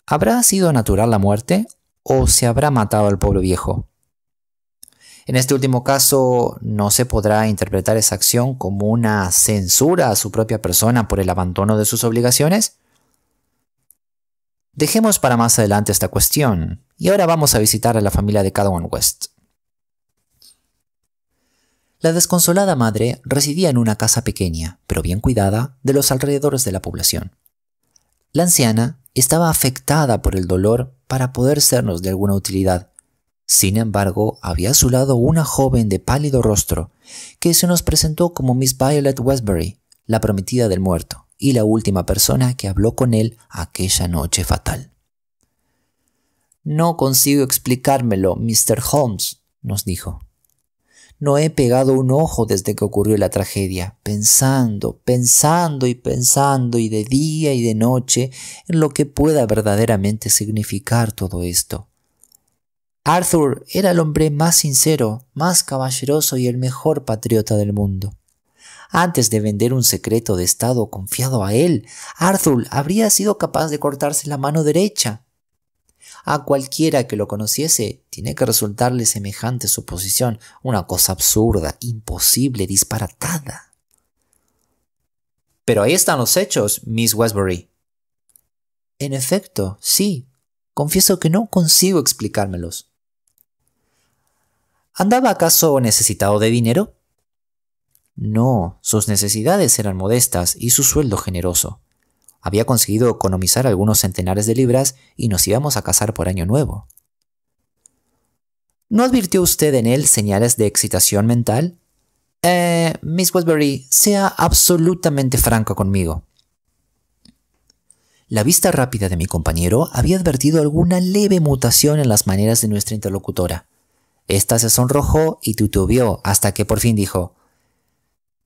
¿Habrá sido natural la muerte o se habrá matado al pobre viejo? En este último caso, ¿no se podrá interpretar esa acción como una censura a su propia persona por el abandono de sus obligaciones? Dejemos para más adelante esta cuestión, y ahora vamos a visitar a la familia de Cadogan West». La desconsolada madre residía en una casa pequeña, pero bien cuidada, de los alrededores de la población. La anciana estaba afectada por el dolor para poder sernos de alguna utilidad. Sin embargo, había a su lado una joven de pálido rostro, que se nos presentó como Miss Violet Westbury, la prometida del muerto, y la última persona que habló con él aquella noche fatal. «No consigo explicármelo, Mr. Holmes», nos dijo. «No he pegado un ojo desde que ocurrió la tragedia, pensando y de día y de noche en lo que pueda verdaderamente significar todo esto. Arthur era el hombre más sincero, más caballeroso y el mejor patriota del mundo. Antes de vender un secreto de Estado confiado a él, Arthur habría sido capaz de cortarse la mano derecha. A cualquiera que lo conociese tiene que resultarle semejante suposición una cosa absurda, imposible, disparatada». «Pero ahí están los hechos, Miss Westbury». «En efecto, sí. Confieso que no consigo explicármelos». «¿Andaba acaso necesitado de dinero?» «No, sus necesidades eran modestas y su sueldo generoso. Había conseguido economizar algunos centenares de libras y nos íbamos a casar por Año Nuevo». «¿No advirtió usted en él señales de excitación mental?» Miss Westbury, sea absolutamente franca conmigo». La vista rápida de mi compañero había advertido alguna leve mutación en las maneras de nuestra interlocutora. Esta se sonrojó y titubeó hasta que por fin dijo: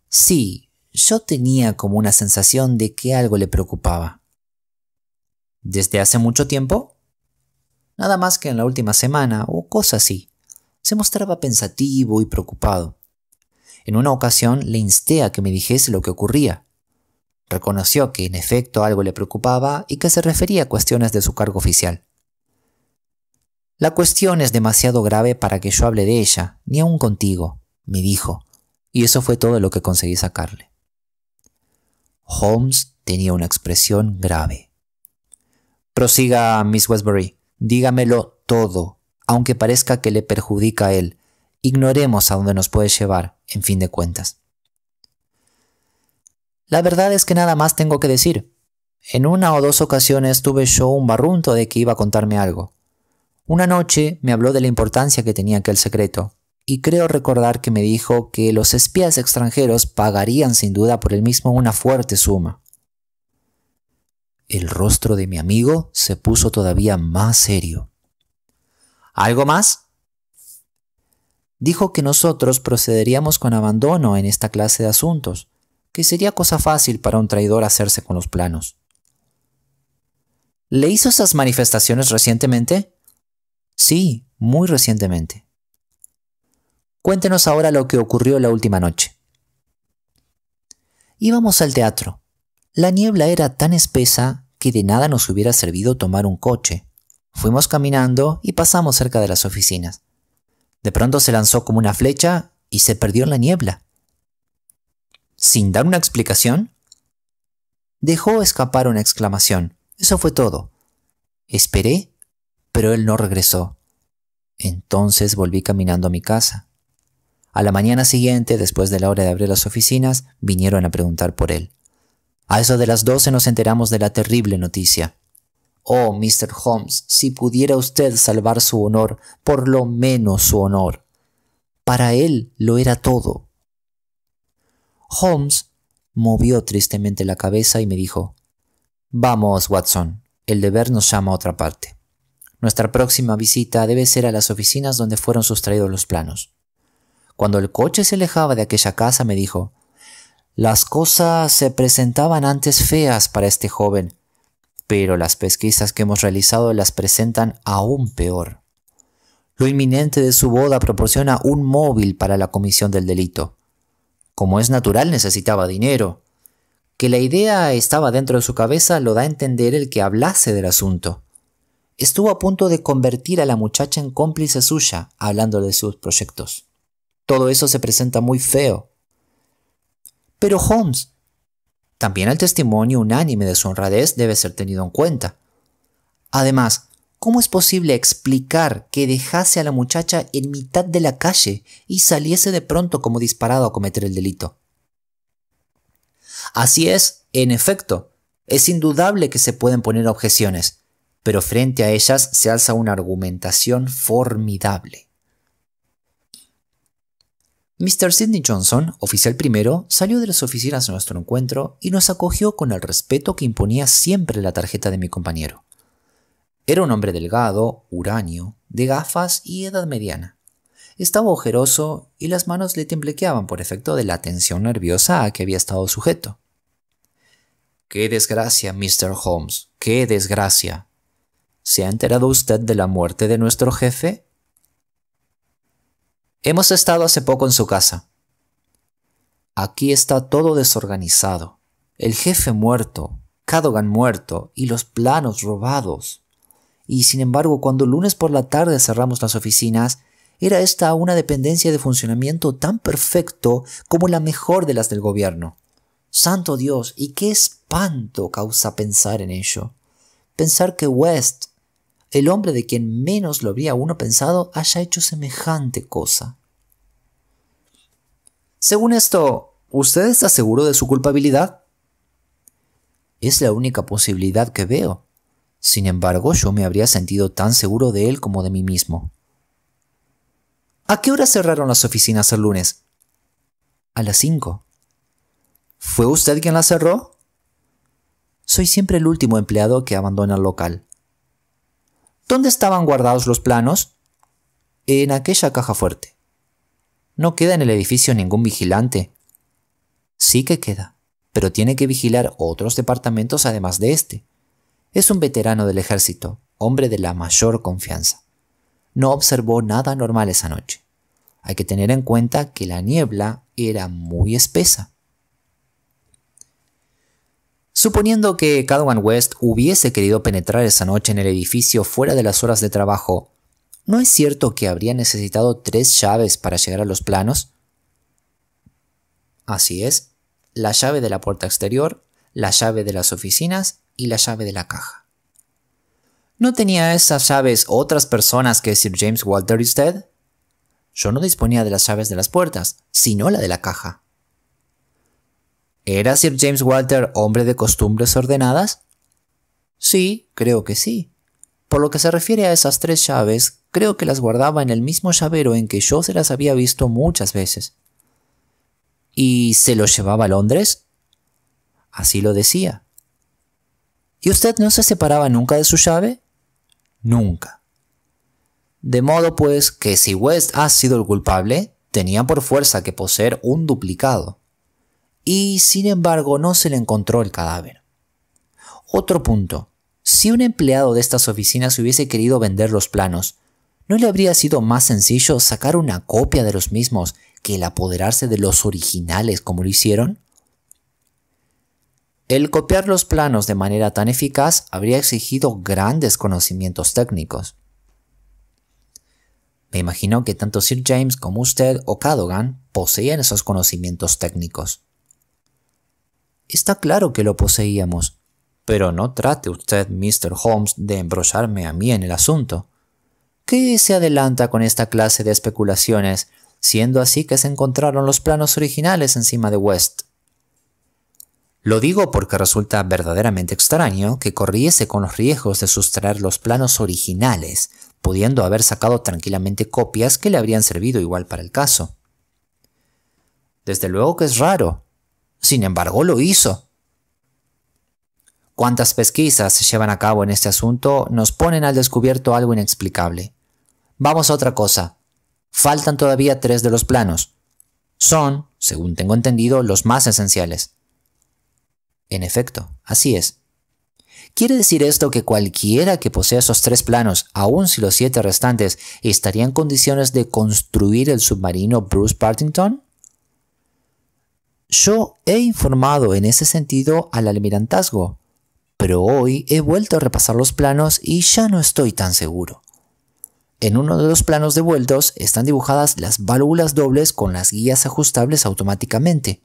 «Sí, yo tenía como una sensación de que algo le preocupaba». «¿Desde hace mucho tiempo?» «Nada más que en la última semana o cosa así. Se mostraba pensativo y preocupado. En una ocasión le insté a que me dijese lo que ocurría. Reconoció que en efecto algo le preocupaba y que se refería a cuestiones de su cargo oficial. «La cuestión es demasiado grave para que yo hable de ella, ni aun contigo», me dijo, y eso fue todo lo que conseguí sacarle. Holmes tenía una expresión grave. Prosiga, Miss Westbury. Dígamelo todo, aunque parezca que le perjudica a él. Ignoremos a dónde nos puede llevar, en fin de cuentas. La verdad es que nada más tengo que decir. En una o dos ocasiones tuve yo un barrunto de que iba a contarme algo. Una noche me habló de la importancia que tenía aquel secreto, y creo recordar que me dijo que los espías extranjeros pagarían sin duda por él mismo una fuerte suma. El rostro de mi amigo se puso todavía más serio. ¿Algo más? Dijo que nosotros procederíamos con abandono en esta clase de asuntos, que sería cosa fácil para un traidor hacerse con los planos. ¿Le hizo esas manifestaciones recientemente? Sí, muy recientemente. Cuéntenos ahora lo que ocurrió la última noche. Íbamos al teatro. La niebla era tan espesa que de nada nos hubiera servido tomar un coche. Fuimos caminando y pasamos cerca de las oficinas. De pronto se lanzó como una flecha y se perdió en la niebla. ¿Sin dar una explicación? Dejó escapar una exclamación. Eso fue todo. Esperé, pero él no regresó. Entonces volví caminando a mi casa. A la mañana siguiente, después de la hora de abrir las oficinas, vinieron a preguntar por él. A eso de las 12 nos enteramos de la terrible noticia. Oh, Mr. Holmes, si pudiera usted salvar su honor, por lo menos su honor. Para él lo era todo. Holmes movió tristemente la cabeza y me dijo: Vamos, Watson, el deber nos llama a otra parte. Nuestra próxima visita debe ser a las oficinas donde fueron sustraídos los planos. Cuando el coche se alejaba de aquella casa me dijo: Las cosas se presentaban antes feas para este joven, pero las pesquisas que hemos realizado las presentan aún peor. Lo inminente de su boda proporciona un móvil para la comisión del delito. Como es natural, necesitaba dinero. Que la idea estaba dentro de su cabeza lo da a entender el que hablase del asunto. Estuvo a punto de convertir a la muchacha en cómplice suya, hablando de sus proyectos. Todo eso se presenta muy feo. Pero Holmes, también el testimonio unánime de su honradez debe ser tenido en cuenta. Además, ¿cómo es posible explicar que dejase a la muchacha en mitad de la calle y saliese de pronto como disparado a cometer el delito? Así es, en efecto, es indudable que se pueden poner objeciones, pero frente a ellas se alza una argumentación formidable. Mr. Sidney Johnson, oficial primero, salió de las oficinas a nuestro encuentro y nos acogió con el respeto que imponía siempre la tarjeta de mi compañero. Era un hombre delgado, huraño, de gafas y edad mediana. Estaba ojeroso y las manos le temblequeaban por efecto de la tensión nerviosa a que había estado sujeto. ¡Qué desgracia, Mr. Holmes! ¡Qué desgracia! ¿Se ha enterado usted de la muerte de nuestro jefe? Hemos estado hace poco en su casa. Aquí está todo desorganizado. El jefe muerto, Cadogan muerto y los planos robados. Y sin embargo, cuando el lunes por la tarde cerramos las oficinas, era esta una dependencia de funcionamiento tan perfecto como la mejor de las del gobierno. ¡Santo Dios! Y qué espanto causa pensar en ello. Pensar que West, el hombre de quien menos lo habría uno pensado, haya hecho semejante cosa. Según esto, ¿usted está seguro de su culpabilidad? Es la única posibilidad que veo. Sin embargo, yo me habría sentido tan seguro de él como de mí mismo. ¿A qué hora cerraron las oficinas el lunes? A las 5. ¿Fue usted quien las cerró? Soy siempre el último empleado que abandona el local. ¿Dónde estaban guardados los planos? En aquella caja fuerte. ¿No queda en el edificio ningún vigilante? Sí que queda, pero tiene que vigilar otros departamentos además de este. Es un veterano del ejército, hombre de la mayor confianza. No observó nada anormal esa noche. Hay que tener en cuenta que la niebla era muy espesa. Suponiendo que Cadogan West hubiese querido penetrar esa noche en el edificio fuera de las horas de trabajo, ¿no es cierto que habría necesitado 3 llaves para llegar a los planos? Así es, la llave de la puerta exterior, la llave de las oficinas y la llave de la caja. ¿No tenía esas llaves otras personas que Sir James Walter y usted? Yo no disponía de las llaves de las puertas, sino la de la caja. ¿Era Sir James Walter hombre de costumbres ordenadas? Sí, creo que sí. Por lo que se refiere a esas 3 llaves, creo que las guardaba en el mismo llavero en que yo se las había visto muchas veces. ¿Y se los llevaba a Londres? Así lo decía. ¿Y usted no se separaba nunca de su llave? Nunca. De modo pues que si West ha sido el culpable, tenía por fuerza que poseer un duplicado. Y sin embargo no se le encontró el cadáver. Otro punto. Si un empleado de estas oficinas hubiese querido vender los planos, ¿no le habría sido más sencillo sacar una copia de los mismos que el apoderarse de los originales como lo hicieron? El copiar los planos de manera tan eficaz habría exigido grandes conocimientos técnicos. Me imagino que tanto Sir James como usted o Cadogan poseían esos conocimientos técnicos. Está claro que lo poseíamos, pero no trate usted, Mr. Holmes, de embrollarme a mí en el asunto. ¿Qué se adelanta con esta clase de especulaciones, siendo así que se encontraron los planos originales encima de West? Lo digo porque resulta verdaderamente extraño que corriese con los riesgos de sustraer los planos originales, pudiendo haber sacado tranquilamente copias que le habrían servido igual para el caso. Desde luego que es raro. Sin embargo, lo hizo. Cuántas pesquisas se llevan a cabo en este asunto nos ponen al descubierto algo inexplicable. Vamos a otra cosa. Faltan todavía 3 de los planos. Son, según tengo entendido, los más esenciales. En efecto, así es. ¿Quiere decir esto que cualquiera que posea esos 3 planos, aun si los 7 restantes, estaría en condiciones de construir el submarino Bruce Partington? Yo he informado en ese sentido al almirantazgo, pero hoy he vuelto a repasar los planos y ya no estoy tan seguro. En uno de los planos devueltos están dibujadas las válvulas dobles con las guías ajustables automáticamente.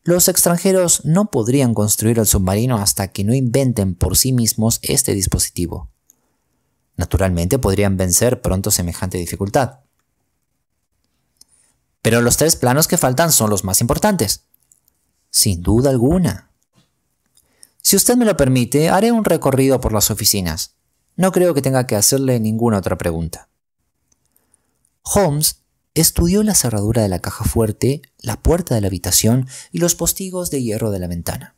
Los extranjeros no podrían construir el submarino hasta que no inventen por sí mismos este dispositivo. Naturalmente podrían vencer pronto semejante dificultad. Pero los 3 planos que faltan son los más importantes. Sin duda alguna. Si usted me lo permite, haré un recorrido por las oficinas. No creo que tenga que hacerle ninguna otra pregunta. Holmes estudió la cerradura de la caja fuerte, la puerta de la habitación y los postigos de hierro de la ventana.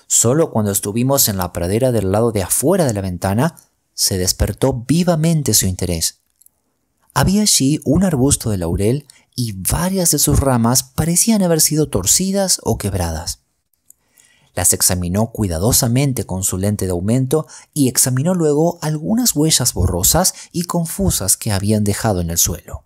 Solo cuando estuvimos en la pradera del lado de afuera de la ventana, se despertó vivamente su interés. Había allí un arbusto de laurel y varias de sus ramas parecían haber sido torcidas o quebradas. Las examinó cuidadosamente con su lente de aumento y examinó luego algunas huellas borrosas y confusas que habían dejado en el suelo.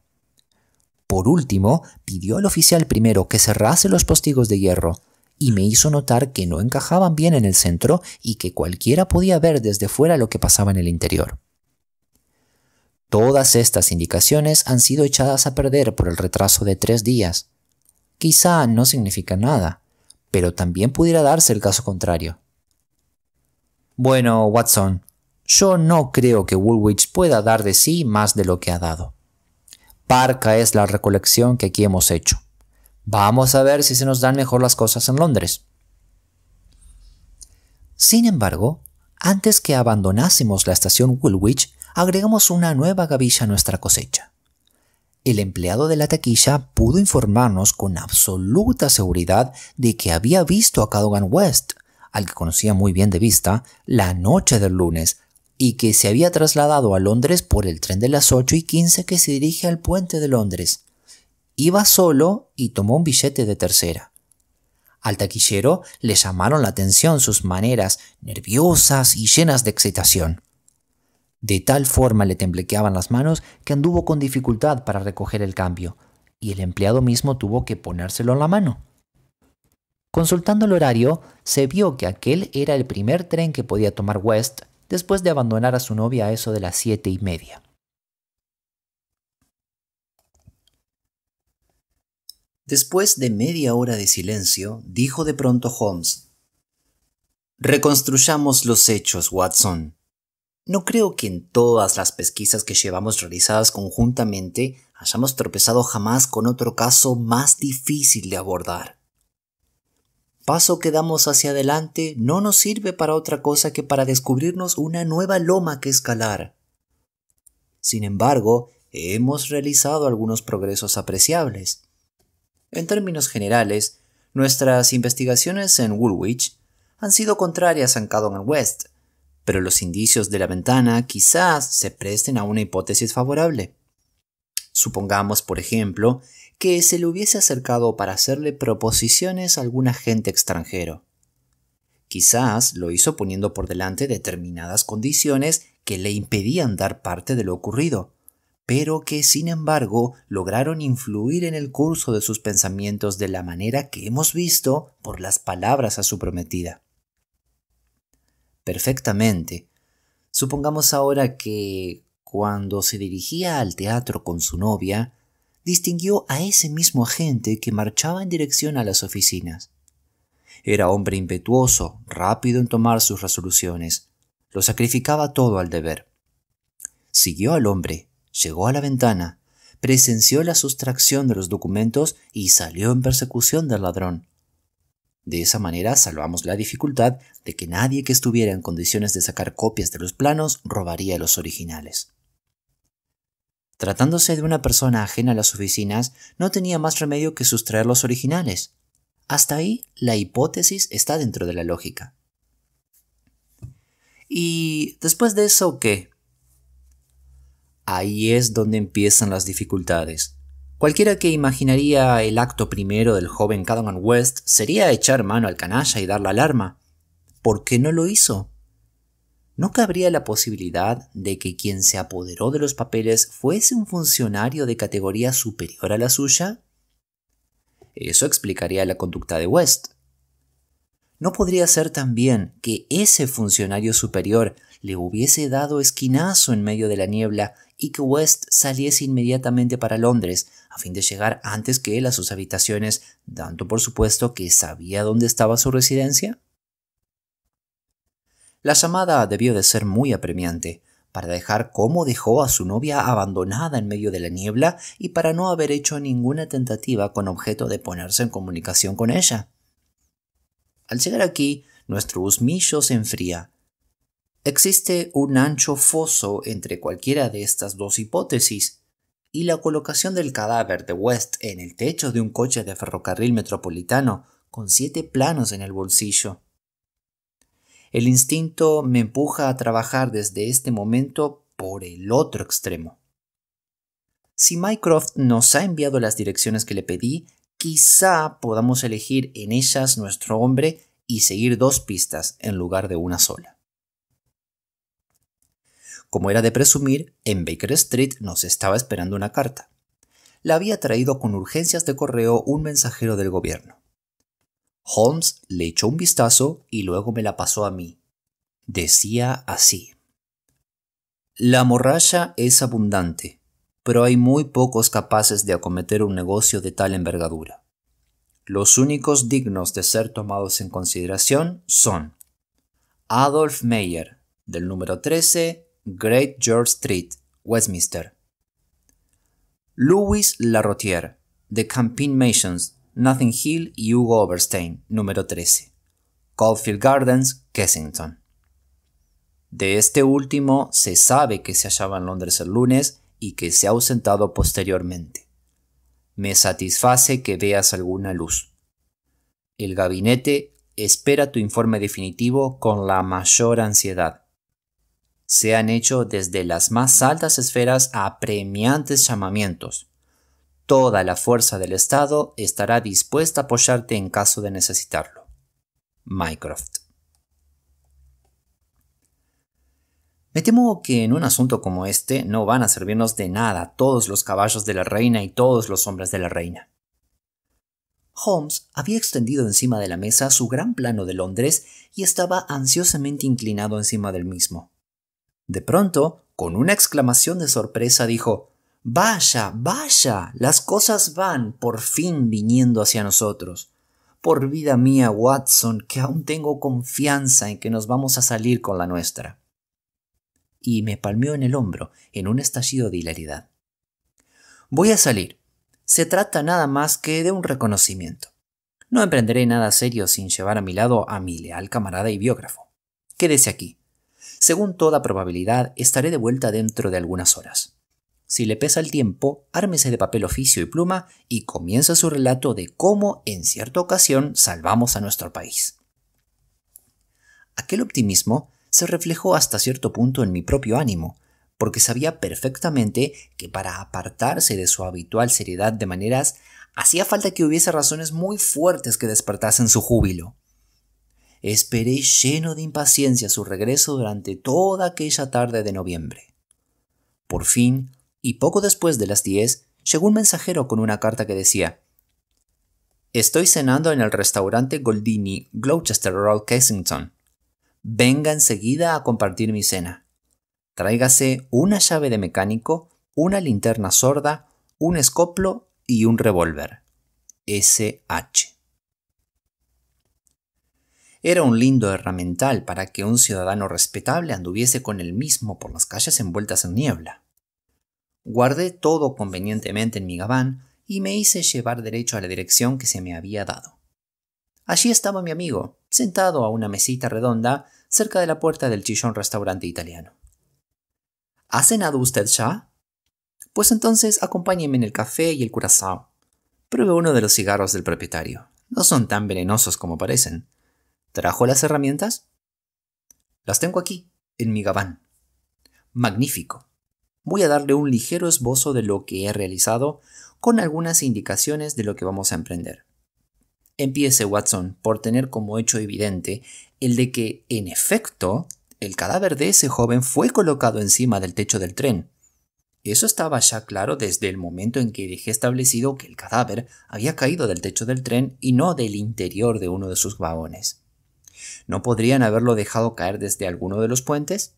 Por último, pidió al oficial primero que cerrase los postigos de hierro y me hizo notar que no encajaban bien en el centro y que cualquiera podía ver desde fuera lo que pasaba en el interior. Todas estas indicaciones han sido echadas a perder por el retraso de 3 días. Quizá no significa nada, pero también pudiera darse el caso contrario. Bueno, Watson, yo no creo que Woolwich pueda dar de sí más de lo que ha dado. Parca es la recolección que aquí hemos hecho. Vamos a ver si se nos dan mejor las cosas en Londres. Sin embargo, antes que abandonásemos la estación Woolwich, agregamos una nueva gavilla a nuestra cosecha. El empleado de la taquilla pudo informarnos con absoluta seguridad de que había visto a Cadogan West, al que conocía muy bien de vista, la noche del lunes, y que se había trasladado a Londres por el tren de las 8:15 que se dirige al puente de Londres. Iba solo y tomó un billete de tercera. Al taquillero le llamaron la atención sus maneras nerviosas y llenas de excitación. De tal forma le temblequeaban las manos que anduvo con dificultad para recoger el cambio, y el empleado mismo tuvo que ponérselo en la mano. Consultando el horario, se vio que aquel era el primer tren que podía tomar West después de abandonar a su novia a eso de las 7:30. Después de media hora de silencio, dijo de pronto Holmes: «Reconstruyamos los hechos, Watson. No creo que en todas las pesquisas que llevamos realizadas conjuntamente hayamos tropezado jamás con otro caso más difícil de abordar. Paso que damos hacia adelante no nos sirve para otra cosa que para descubrirnos una nueva loma que escalar. Sin embargo, hemos realizado algunos progresos apreciables. En términos generales, nuestras investigaciones en Woolwich han sido contrarias a Cadogan West, pero los indicios de la ventana quizás se presten a una hipótesis favorable. Supongamos, por ejemplo, que se le hubiese acercado para hacerle proposiciones a algún agente extranjero. Quizás lo hizo poniendo por delante determinadas condiciones que le impedían dar parte de lo ocurrido, pero que sin embargo lograron influir en el curso de sus pensamientos de la manera que hemos visto por las palabras a su prometida. Perfectamente. Supongamos ahora que, cuando se dirigía al teatro con su novia, distinguió a ese mismo agente que marchaba en dirección a las oficinas. Era hombre impetuoso, rápido en tomar sus resoluciones. Lo sacrificaba todo al deber. Siguió al hombre, llegó a la ventana, presenció la sustracción de los documentos y salió en persecución del ladrón. De esa manera salvamos la dificultad de que nadie que estuviera en condiciones de sacar copias de los planos robaría los originales. Tratándose de una persona ajena a las oficinas, no tenía más remedio que sustraer los originales. Hasta ahí, la hipótesis está dentro de la lógica. ¿Y después de eso qué? Ahí es donde empiezan las dificultades. Cualquiera que imaginaría el acto primero del joven Cadogan West sería echar mano al canalla y dar la alarma. ¿Por qué no lo hizo? ¿No cabría la posibilidad de que quien se apoderó de los papeles fuese un funcionario de categoría superior a la suya? Eso explicaría la conducta de West. ¿No podría ser también que ese funcionario superior le hubiese dado esquinazo en medio de la niebla y que West saliese inmediatamente para Londres a fin de llegar antes que él a sus habitaciones, dando por supuesto que sabía dónde estaba su residencia? La llamada debió de ser muy apremiante, para dejar cómo dejó a su novia abandonada en medio de la niebla y para no haber hecho ninguna tentativa con objeto de ponerse en comunicación con ella. Al llegar aquí, nuestro husmillo se enfría. Existe un ancho foso entre cualquiera de estas dos hipótesis, y la colocación del cadáver de West en el techo de un coche de ferrocarril metropolitano con 7 planos en el bolsillo. El instinto me empuja a trabajar desde este momento por el otro extremo. Si Mycroft nos ha enviado las direcciones que le pedí, quizá podamos elegir en ellas nuestro hombre y seguir 2 pistas en lugar de una sola. Como era de presumir, en Baker Street nos estaba esperando una carta. La había traído con urgencias de correo un mensajero del gobierno. Holmes le echó un vistazo y luego me la pasó a mí. Decía así: la morralla es abundante, pero hay muy pocos capaces de acometer un negocio de tal envergadura. Los únicos dignos de ser tomados en consideración son Adolph Meyer, del número 13, Great George Street, Westminster; Louis Larrotier, de Campine Mansions, Nothing Hill y Hugo Oberstein, número 13, Caulfield Gardens, Kensington. De este último se sabe que se hallaba en Londres el lunes y que se ha ausentado posteriormente. Me satisface que veas alguna luz. El gabinete espera tu informe definitivo con la mayor ansiedad. Se han hecho desde las más altas esferas apremiantes llamamientos. Toda la fuerza del Estado estará dispuesta a apoyarte en caso de necesitarlo. Mycroft. Me temo que en un asunto como este no van a servirnos de nada todos los caballos de la reina y todos los hombres de la reina. Holmes había extendido encima de la mesa su gran plano de Londres y estaba ansiosamente inclinado encima del mismo. De pronto, con una exclamación de sorpresa, dijo: «¡Vaya, vaya! Las cosas van, por fin, viniendo hacia nosotros. Por vida mía, Watson, que aún tengo confianza en que nos vamos a salir con la nuestra». y me palmeó en el hombro en un estallido de hilaridad. Voy a salir. Se trata nada más que de un reconocimiento. No emprenderé nada serio sin llevar a mi lado a mi leal camarada y biógrafo. Quédese aquí. Según toda probabilidad, estaré de vuelta dentro de algunas horas. Si le pesa el tiempo, ármese de papel oficio y pluma y comienza su relato de cómo, en cierta ocasión, salvamos a nuestro país. Aquel optimismo se reflejó hasta cierto punto en mi propio ánimo, porque sabía perfectamente que para apartarse de su habitual seriedad de maneras, hacía falta que hubiese razones muy fuertes que despertasen su júbilo. Esperé lleno de impaciencia su regreso durante toda aquella tarde de noviembre. Por fin, y poco después de las 10, llegó un mensajero con una carta que decía: «Estoy cenando en el restaurante Goldini, Gloucester Road, Kensington. Venga enseguida a compartir mi cena. Tráigase una llave de mecánico, una linterna sorda, un escoplo y un revólver. S.H.» Era un lindo herramental para que un ciudadano respetable anduviese con él mismo por las calles envueltas en niebla. Guardé todo convenientemente en mi gabán y me hice llevar derecho a la dirección que se me había dado. Allí estaba mi amigo, sentado a una mesita redonda cerca de la puerta del chillón restaurante italiano. ¿Ha cenado usted ya? Pues entonces acompáñeme en el café y el curazao. Pruebe uno de los cigarros del propietario. No son tan venenosos como parecen. ¿Trajo las herramientas? Las tengo aquí, en mi gabán. Magnífico. Voy a darle un ligero esbozo de lo que he realizado con algunas indicaciones de lo que vamos a emprender. Empiece, Watson, por tener como hecho evidente el de que, en efecto, el cadáver de ese joven fue colocado encima del techo del tren. Eso estaba ya claro desde el momento en que dejé establecido que el cadáver había caído del techo del tren y no del interior de uno de sus vagones. ¿No podrían haberlo dejado caer desde alguno de los puentes?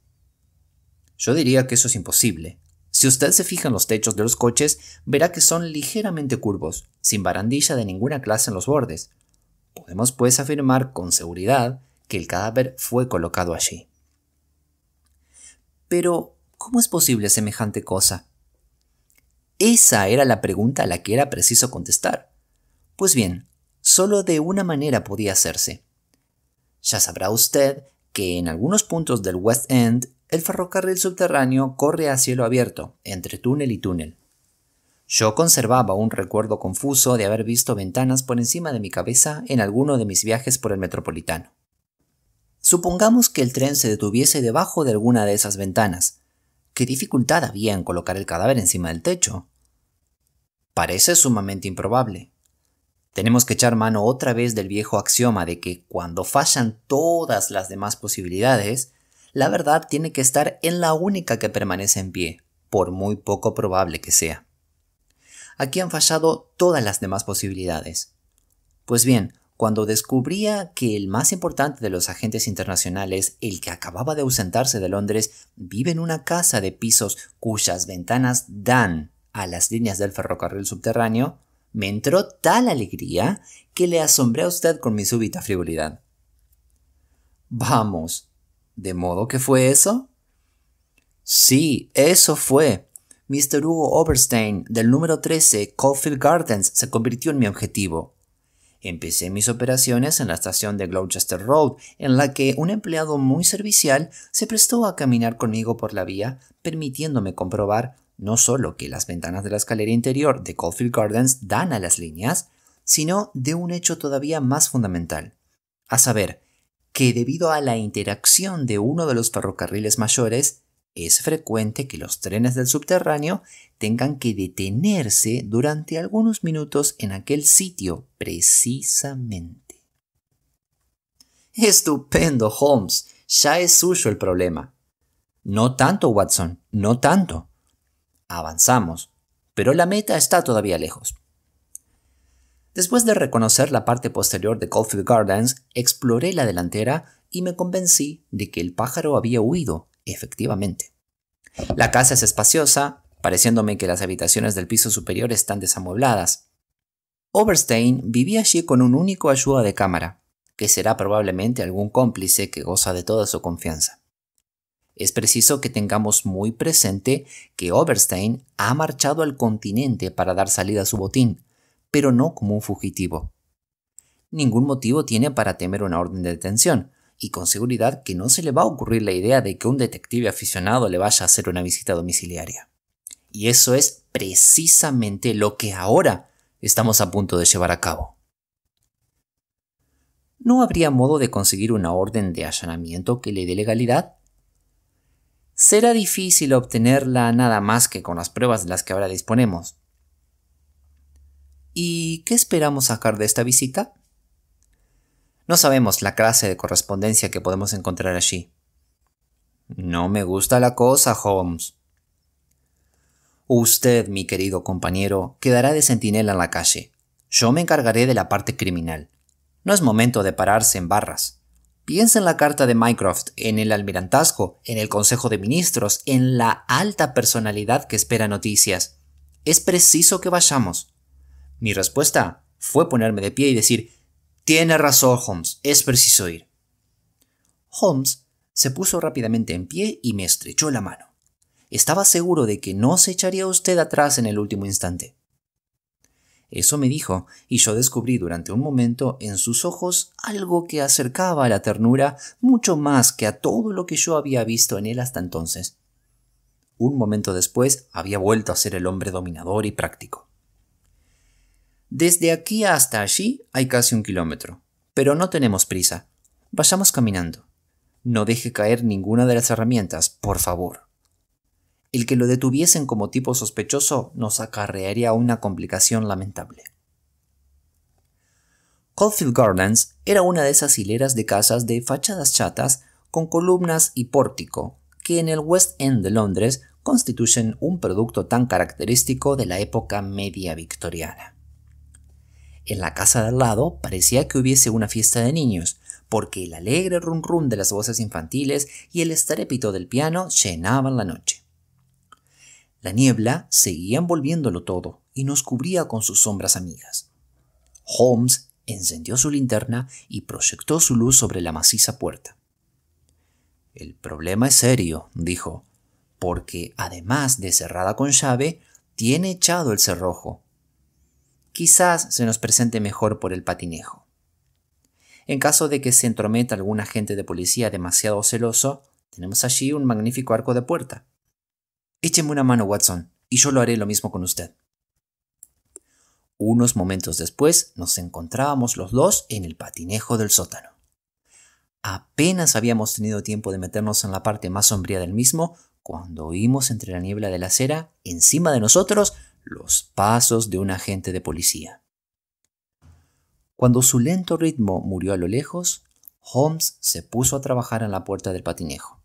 Yo diría que eso es imposible. Si usted se fija en los techos de los coches, verá que son ligeramente curvos, sin barandilla de ninguna clase en los bordes. Podemos pues afirmar con seguridad que el cadáver fue colocado allí. Pero, ¿cómo es posible semejante cosa? Esa era la pregunta a la que era preciso contestar. Pues bien, solo de una manera podía hacerse. Ya sabrá usted que en algunos puntos del West End el ferrocarril subterráneo corre a cielo abierto, entre túnel y túnel. Yo conservaba un recuerdo confuso de haber visto ventanas por encima de mi cabeza en alguno de mis viajes por el Metropolitano. Supongamos que el tren se detuviese debajo de alguna de esas ventanas. ¿Qué dificultad había en colocar el cadáver encima del techo? Parece sumamente improbable. Tenemos que echar mano otra vez del viejo axioma de que cuando fallan todas las demás posibilidades, la verdad tiene que estar en la única que permanece en pie, por muy poco probable que sea. Aquí han fallado todas las demás posibilidades. Pues bien, cuando descubría que el más importante de los agentes internacionales, el que acababa de ausentarse de Londres, vive en una casa de pisos cuyas ventanas dan a las líneas del ferrocarril subterráneo, me entró tal alegría que le asombré a usted con mi súbita frivolidad. Vamos, ¿de modo que fue eso? Sí, eso fue. Mr. Hugo Oberstein, del número 13, Caulfield Gardens, se convirtió en mi objetivo. Empecé mis operaciones en la estación de Gloucester Road, en la que un empleado muy servicial se prestó a caminar conmigo por la vía, permitiéndome comprobar no solo que las ventanas de la escalera interior de Caulfield Gardens dan a las líneas, sino de un hecho todavía más fundamental, a saber, que debido a la interacción de uno de los ferrocarriles mayores, es frecuente que los trenes del subterráneo tengan que detenerse durante algunos minutos en aquel sitio precisamente. Estupendo, Holmes. Ya es suyo el problema. No tanto, Watson, no tanto. Avanzamos, pero la meta está todavía lejos. Después de reconocer la parte posterior de Caulfield Gardens, exploré la delantera y me convencí de que el pájaro había huido, efectivamente. La casa es espaciosa, pareciéndome que las habitaciones del piso superior están desamuebladas. Oberstein vivía allí con un único ayuda de cámara, que será probablemente algún cómplice que goza de toda su confianza. Es preciso que tengamos muy presente que Oberstein ha marchado al continente para dar salida a su botín, pero no como un fugitivo. Ningún motivo tiene para temer una orden de detención, y con seguridad que no se le va a ocurrir la idea de que un detective aficionado le vaya a hacer una visita domiciliaria. Y eso es precisamente lo que ahora estamos a punto de llevar a cabo. ¿No habría modo de conseguir una orden de allanamiento que le dé legalidad? Será difícil obtenerla nada más que con las pruebas de las que ahora disponemos. ¿Y qué esperamos sacar de esta visita? No sabemos la clase de correspondencia que podemos encontrar allí. No me gusta la cosa, Holmes. Usted, mi querido compañero, quedará de centinela en la calle. Yo me encargaré de la parte criminal. No es momento de pararse en barras. Piensa en la carta de Mycroft, en el almirantazgo, en el Consejo de Ministros, en la alta personalidad que espera noticias. Es preciso que vayamos. Mi respuesta fue ponerme de pie y decir: «Tiene razón, Holmes, es preciso ir». Holmes se puso rápidamente en pie y me estrechó la mano. Estaba seguro de que no se echaría usted atrás en el último instante. Eso me dijo, y yo descubrí durante un momento en sus ojos algo que acercaba a la ternura mucho más que a todo lo que yo había visto en él hasta entonces. Un momento después había vuelto a ser el hombre dominador y práctico. Desde aquí hasta allí hay casi 1 kilómetro, pero no tenemos prisa. Vayamos caminando. No deje caer ninguna de las herramientas, por favor. El que lo detuviesen como tipo sospechoso nos acarrearía una complicación lamentable. Caulfield Gardens era una de esas hileras de casas de fachadas chatas con columnas y pórtico que en el West End de Londres constituyen un producto tan característico de la época media victoriana. En la casa de al lado parecía que hubiese una fiesta de niños, porque el alegre rum rum de las voces infantiles y el estrépito del piano llenaban la noche. La niebla seguía envolviéndolo todo y nos cubría con sus sombras amigas. Holmes encendió su linterna y proyectó su luz sobre la maciza puerta. «El problema es serio», dijo, «porque, además de cerrada con llave, tiene echado el cerrojo. Quizás se nos presente mejor por el patinejo. En caso de que se entrometa algún agente de policía demasiado celoso, tenemos allí un magnífico arco de puerta. Écheme una mano, Watson, y yo lo haré lo mismo con usted». Unos momentos después nos encontrábamos los dos en el patinejo del sótano. Apenas habíamos tenido tiempo de meternos en la parte más sombría del mismo cuando oímos entre la niebla de la acera, encima de nosotros, los pasos de un agente de policía. Cuando su lento ritmo murió a lo lejos, Holmes se puso a trabajar en la puerta del patinejo.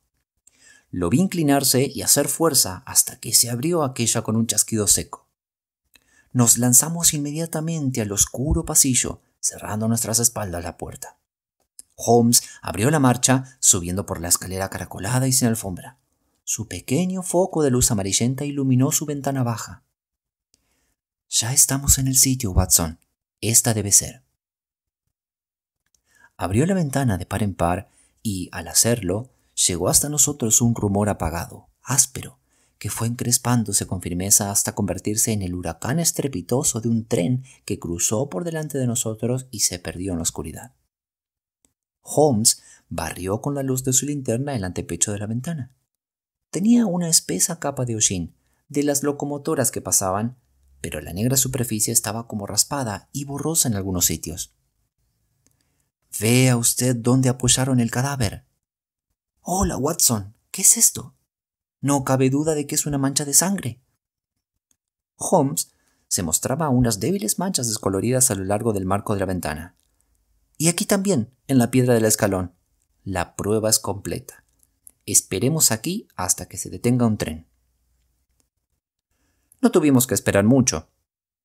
Lo vi inclinarse y hacer fuerza hasta que se abrió aquella con un chasquido seco. Nos lanzamos inmediatamente al oscuro pasillo, cerrando a nuestras espaldas la puerta. Holmes abrió la marcha, subiendo por la escalera caracolada y sin alfombra. Su pequeño foco de luz amarillenta iluminó su ventana baja. «Ya estamos en el sitio, Watson. Esta debe ser». Abrió la ventana de par en par y, al hacerlo, llegó hasta nosotros un rumor apagado, áspero, que fue encrespándose con firmeza hasta convertirse en el huracán estrepitoso de un tren que cruzó por delante de nosotros y se perdió en la oscuridad. Holmes barrió con la luz de su linterna el antepecho de la ventana. Tenía una espesa capa de hollín, de las locomotoras que pasaban, pero la negra superficie estaba como raspada y borrosa en algunos sitios. «Vea usted dónde apoyaron el cadáver». «Hola, Watson, ¿qué es esto? No cabe duda de que es una mancha de sangre». Holmes se mostraba unas débiles manchas descoloridas a lo largo del marco de la ventana. «Y aquí también, en la piedra del escalón. La prueba es completa. Esperemos aquí hasta que se detenga un tren». No tuvimos que esperar mucho.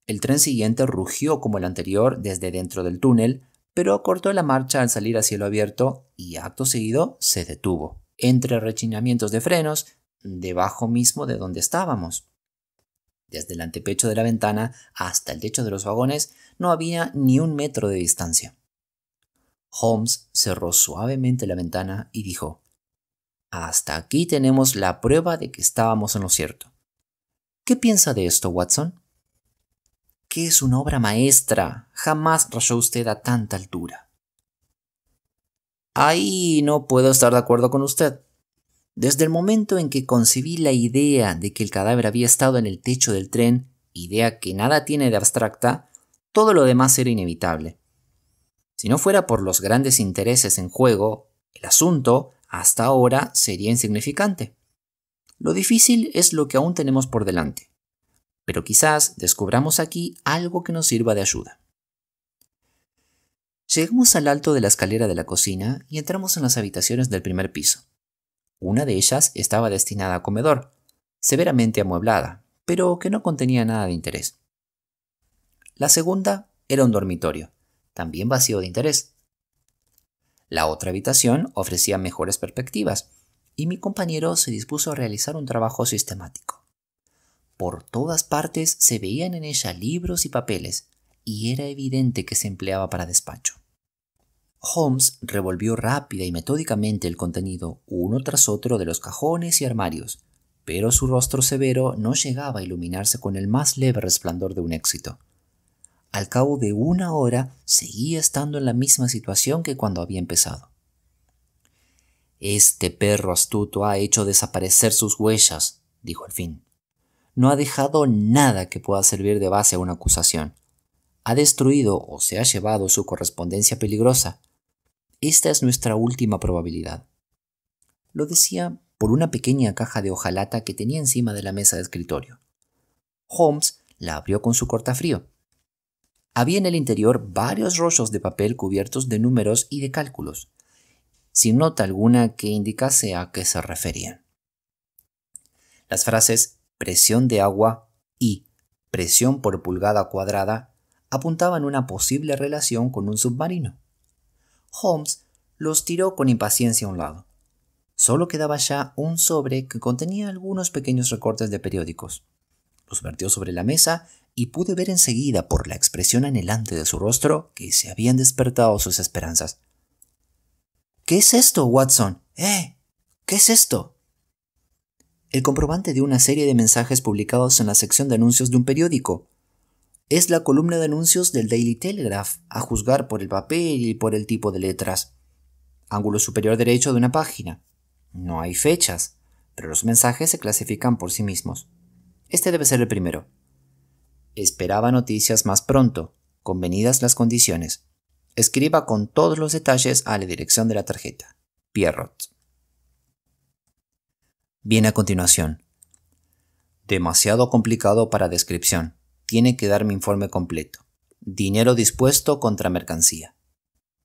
El tren siguiente rugió como el anterior desde dentro del túnel, pero cortó la marcha al salir a cielo abierto y acto seguido se detuvo, entre rechinamientos de frenos, debajo mismo de donde estábamos. Desde el antepecho de la ventana hasta el techo de los vagones no había ni 1 metro de distancia. Holmes cerró suavemente la ventana y dijo: Hasta aquí tenemos la prueba de que estábamos en lo cierto. ¿Qué piensa de esto, Watson? Que es una obra maestra. Jamás rayó usted a tanta altura. Ahí no puedo estar de acuerdo con usted. Desde el momento en que concebí la idea de que el cadáver había estado en el techo del tren, idea que nada tiene de abstracta, todo lo demás era inevitable. Si no fuera por los grandes intereses en juego, el asunto, hasta ahora, sería insignificante. Lo difícil es lo que aún tenemos por delante, pero quizás descubramos aquí algo que nos sirva de ayuda. Llegamos al alto de la escalera de la cocina y entramos en las habitaciones del primer piso. Una de ellas estaba destinada a comedor, severamente amueblada, pero que no contenía nada de interés. La segunda era un dormitorio, también vacío de interés. La otra habitación ofrecía mejores perspectivas, y mi compañero se dispuso a realizar un trabajo sistemático. Por todas partes se veían en ella libros y papeles, y era evidente que se empleaba para despacho. Holmes revolvió rápida y metódicamente el contenido uno tras otro de los cajones y armarios, pero su rostro severo no llegaba a iluminarse con el más leve resplandor de un éxito. Al cabo de una hora seguía estando en la misma situación que cuando había empezado. «Este perro astuto ha hecho desaparecer sus huellas», dijo al fin. «No ha dejado nada que pueda servir de base a una acusación. Ha destruido o se ha llevado su correspondencia peligrosa. Esta es nuestra última probabilidad». Lo decía por una pequeña caja de hojalata que tenía encima de la mesa de escritorio. Holmes la abrió con su cortafrío. Había en el interior varios rollos de papel cubiertos de números y de cálculos, sin nota alguna que indicase a qué se referían. Las frases presión de agua y presión por pulgada cuadrada apuntaban una posible relación con un submarino. Holmes los tiró con impaciencia a un lado. Solo quedaba ya un sobre que contenía algunos pequeños recortes de periódicos. Los vertió sobre la mesa y pude ver enseguida por la expresión anhelante de su rostro que se habían despertado sus esperanzas. «¿Qué es esto, Watson? ¿Qué es esto?» «El comprobante de una serie de mensajes publicados en la sección de anuncios de un periódico. Es la columna de anuncios del Daily Telegraph, a juzgar por el papel y por el tipo de letras. Ángulo superior derecho de una página. No hay fechas, pero los mensajes se clasifican por sí mismos. Este debe ser el primero. Esperaba noticias más pronto, convenidas las condiciones. Escriba con todos los detalles a la dirección de la tarjeta. Pierrot». Viene a continuación. «Demasiado complicado para descripción. Tiene que dar mi informe completo. Dinero dispuesto contra mercancía.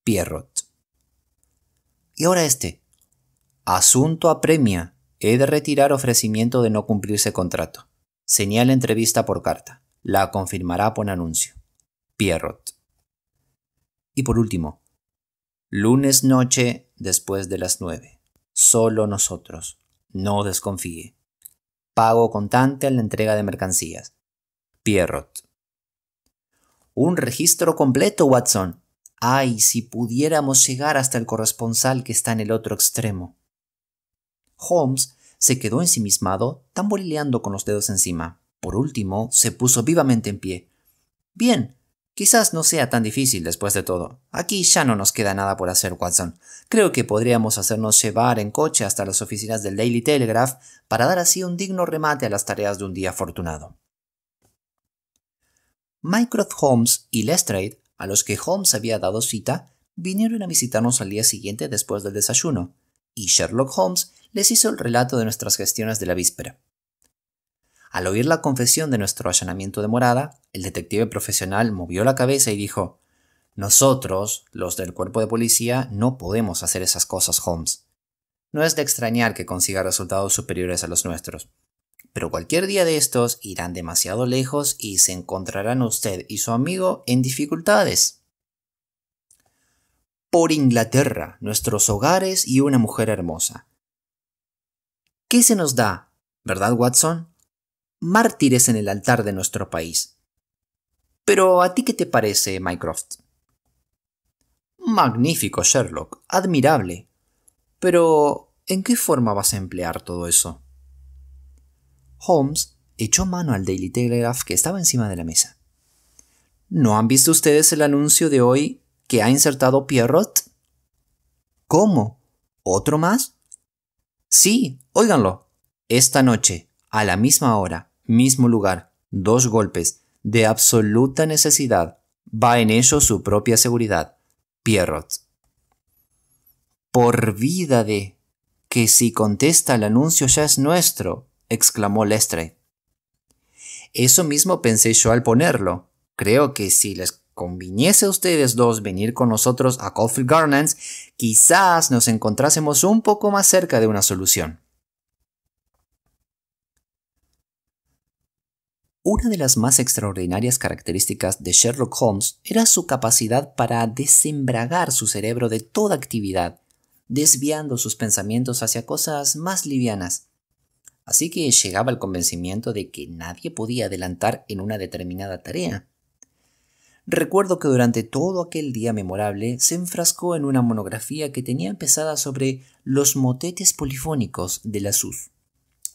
Pierrot». Y ahora este. «Asunto apremia. He de retirar ofrecimiento de no cumplirse contrato. Señala entrevista por carta. La confirmará por anuncio. Pierrot». Y por último. «Lunes noche después de las 9. Solo nosotros. No desconfíe. Pago contante a la entrega de mercancías. Pierrot». «Un registro completo, Watson. Ay, si pudiéramos llegar hasta el corresponsal que está en el otro extremo». Holmes se quedó ensimismado, tamborileando con los dedos encima. Por último, se puso vivamente en pie. «Bien, quizás no sea tan difícil después de todo. Aquí ya no nos queda nada por hacer, Watson. Creo que podríamos hacernos llevar en coche hasta las oficinas del Daily Telegraph para dar así un digno remate a las tareas de un día afortunado». Mycroft Holmes y Lestrade, a los que Holmes había dado cita, vinieron a visitarnos al día siguiente después del desayuno, y Sherlock Holmes les hizo el relato de nuestras gestiones de la víspera. Al oír la confesión de nuestro allanamiento de morada, el detective profesional movió la cabeza y dijo: «Nosotros, los del cuerpo de policía, no podemos hacer esas cosas, Holmes. No es de extrañar que consiga resultados superiores a los nuestros. Pero cualquier día de estos irán demasiado lejos y se encontrarán usted y su amigo en dificultades. Por Inglaterra, nuestros hogares y una mujer hermosa. ¿Qué se nos da, verdad, Watson? Mártires en el altar de nuestro país. Pero ¿a ti qué te parece, Mycroft?» «Magnífico, Sherlock, admirable. Pero ¿En qué forma vas a emplear todo eso? Holmes echó mano al Daily Telegraph que estaba encima de la mesa. ¿No han visto ustedes el anuncio de hoy que ha insertado Pierrot? ¿Cómo? ¿Otro más? Sí, óiganlo. Esta noche, a la misma hora, mismo lugar, 2 golpes, de absoluta necesidad. Va en ello su propia seguridad. Pierrot. Por vida de... que si contesta el anuncio ya es nuestro, exclamó Lestrade. Eso mismo pensé yo al ponerlo. Creo que si les conviniese a ustedes dos venir con nosotros a Caulfield Gardens, quizás nos encontrásemos un poco más cerca de una solución. Una de las más extraordinarias características de Sherlock Holmes era su capacidad para desembragar su cerebro de toda actividad, desviando sus pensamientos hacia cosas más livianas. Así que llegaba al convencimiento de que nadie podía adelantar en una determinada tarea. Recuerdo que durante todo aquel día memorable se enfrascó en una monografía que tenía empezada sobre los motetes polifónicos de la SUS.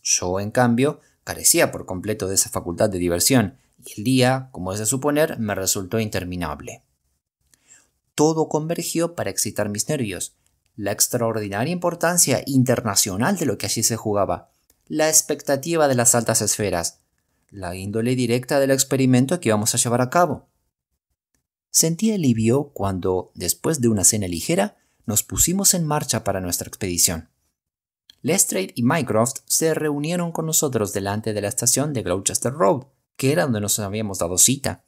Yo, en cambio, carecía por completo de esa facultad de diversión, y el día, como es de suponer, me resultó interminable. Todo convergió para excitar mis nervios, la extraordinaria importancia internacional de lo que allí se jugaba, la expectativa de las altas esferas, la índole directa del experimento que íbamos a llevar a cabo. Sentí alivio cuando, después de una cena ligera, nos pusimos en marcha para nuestra expedición. Lestrade y Mycroft se reunieron con nosotros delante de la estación de Gloucester Road, que era donde nos habíamos dado cita.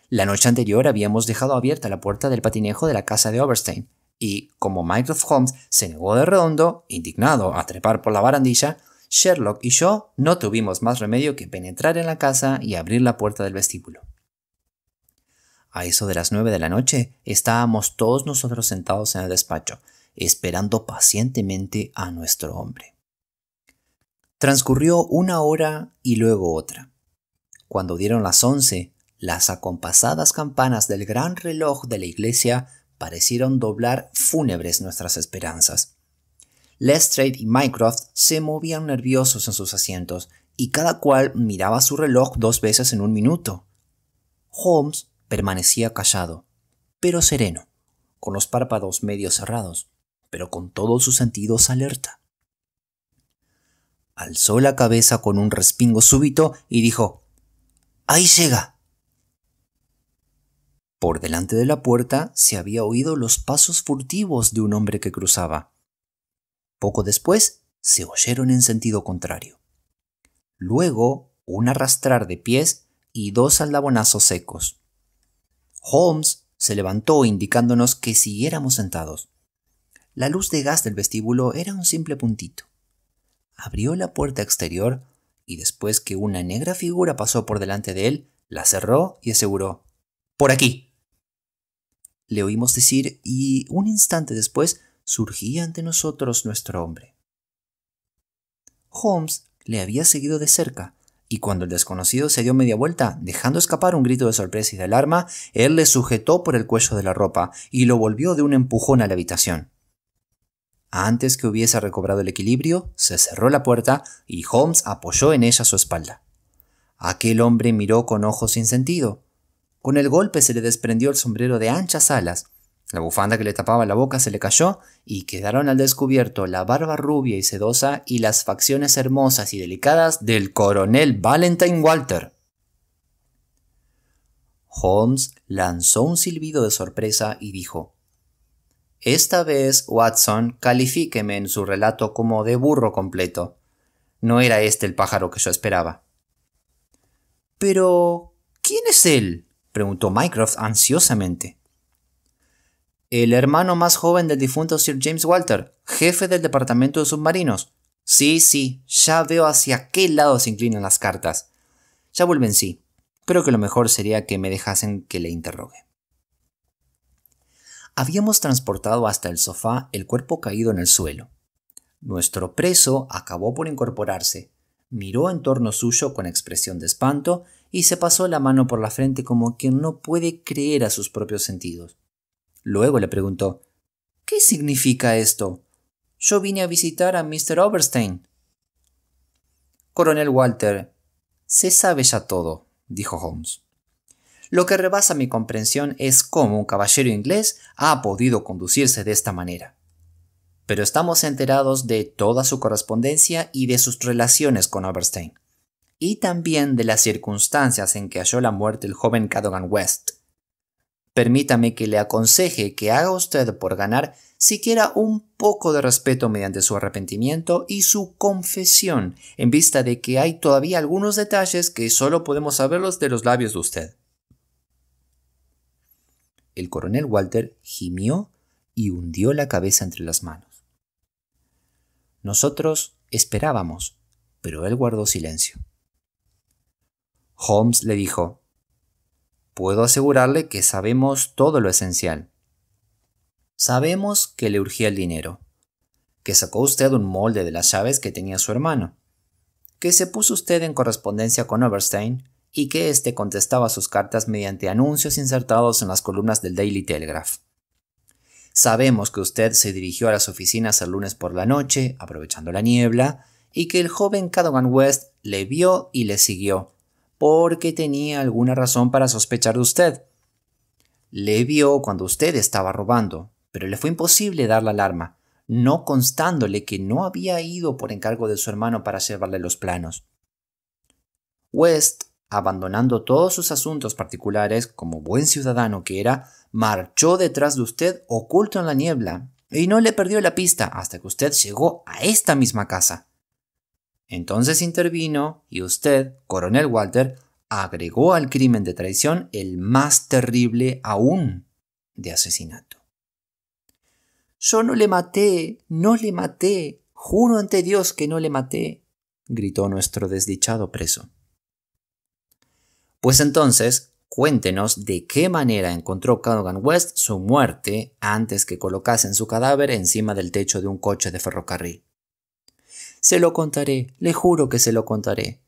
La noche anterior habíamos dejado abierta la puerta del patinejo de la casa de Overstein, y, como Mycroft Holmes se negó de redondo, indignado, a trepar por la barandilla, Sherlock y yo no tuvimos más remedio que penetrar en la casa y abrir la puerta del vestíbulo. A eso de las 9 de la noche estábamos todos nosotros sentados en el despacho, esperando pacientemente a nuestro hombre. Transcurrió 1 hora y luego otra. Cuando dieron las 11, las acompasadas campanas del gran reloj de la iglesia parecieron doblar fúnebres nuestras esperanzas. Lestrade y Mycroft se movían nerviosos en sus asientos, y cada cual miraba su reloj 2 veces en 1 minuto. Holmes permanecía callado, pero sereno, con los párpados medio cerrados, pero con todos sus sentidos alerta. Alzó la cabeza con un respingo súbito y dijo: «¡Ahí llega!». Por delante de la puerta se había oído los pasos furtivos de un hombre que cruzaba. Poco después se oyeron en sentido contrario. Luego un arrastrar de pies y 2 aldabonazos secos. Holmes se levantó indicándonos que siguiéramos sentados. La luz de gas del vestíbulo era un simple puntito. Abrió la puerta exterior y después que una negra figura pasó por delante de él, la cerró y aseguró: «¡Por aquí!». Le oímos decir y un instante después surgía ante nosotros nuestro hombre. Holmes le había seguido de cerca, y cuando el desconocido se dio media vuelta, dejando escapar un grito de sorpresa y de alarma, él le sujetó por el cuello de la ropa y lo volvió de un empujón a la habitación. Antes que hubiese recobrado el equilibrio, se cerró la puerta y Holmes apoyó en ella su espalda. Aquel hombre miró con ojos sin sentido. Con el golpe se le desprendió el sombrero de anchas alas, la bufanda que le tapaba la boca se le cayó y quedaron al descubierto la barba rubia y sedosa y las facciones hermosas y delicadas del coronel Valentine Walter. Holmes lanzó un silbido de sorpresa y dijo: «Esta vez, Watson, califíqueme en su relato como de burro completo. No era este el pájaro que yo esperaba». «Pero, ¿quién es él?», preguntó Mycroft ansiosamente. «El hermano más joven del difunto Sir James Walter, jefe del departamento de submarinos. Sí, ya veo hacia qué lado se inclinan las cartas. Ya vuelve en sí. Creo que lo mejor sería que me dejasen que le interrogue». Habíamos transportado hasta el sofá el cuerpo caído en el suelo. Nuestro preso acabó por incorporarse, miró en torno suyo con expresión de espanto y se pasó la mano por la frente como quien no puede creer a sus propios sentidos. Luego le preguntó: «¿Qué significa esto? Yo vine a visitar a Mr. Oberstein. Coronel Walter, se sabe ya todo, dijo Holmes. Lo que rebasa mi comprensión es cómo un caballero inglés ha podido conducirse de esta manera. Pero estamos enterados de toda su correspondencia y de sus relaciones con Oberstein, y también de las circunstancias en que halló la muerte el joven Cadogan West. Permítame que le aconseje que haga usted por ganar siquiera un poco de respeto mediante su arrepentimiento y su confesión, en vista de que hay todavía algunos detalles que solo podemos saberlos de los labios de usted. El coronel Walter gimió y hundió la cabeza entre las manos. Nosotros esperábamos, pero él guardó silencio. Holmes le dijo: «Puedo asegurarle que sabemos todo lo esencial. Sabemos que le urgía el dinero, que sacó usted un molde de las llaves que tenía su hermano, que se puso usted en correspondencia con Oberstein y que éste contestaba sus cartas mediante anuncios insertados en las columnas del Daily Telegraph. Sabemos que usted se dirigió a las oficinas el lunes por la noche, aprovechando la niebla, y que el joven Cadogan West le vio y le siguió, porque tenía alguna razón para sospechar de usted. Le vio cuando usted estaba robando, pero le fue imposible dar la alarma, no constándole que no había ido por encargo de su hermano para llevarle los planos. West, abandonando todos sus asuntos particulares, como buen ciudadano que era, marchó detrás de usted oculto en la niebla, y no le perdió la pista hasta que usted llegó a esta misma casa. Entonces intervino y usted, coronel Walter, agregó al crimen de traición el más terrible aún de asesinato. «Yo no le maté, juro ante Dios que no le maté», gritó nuestro desdichado preso. Pues entonces, cuéntenos de qué manera encontró Cadogan West su muerte antes que colocasen su cadáver encima del techo de un coche de ferrocarril. Se lo contaré, le juro que se lo contaré.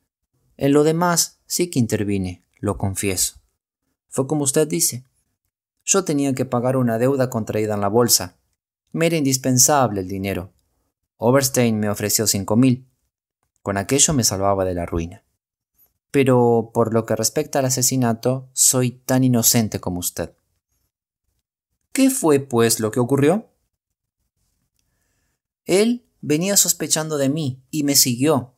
En lo demás sí que intervine, lo confieso. Fue como usted dice. Yo tenía que pagar una deuda contraída en la bolsa. Me era indispensable el dinero. Oberstein me ofreció 5.000. Con aquello me salvaba de la ruina. Pero por lo que respecta al asesinato, soy tan inocente como usted. ¿Qué fue, pues, lo que ocurrió? Él venía sospechando de mí y me siguió.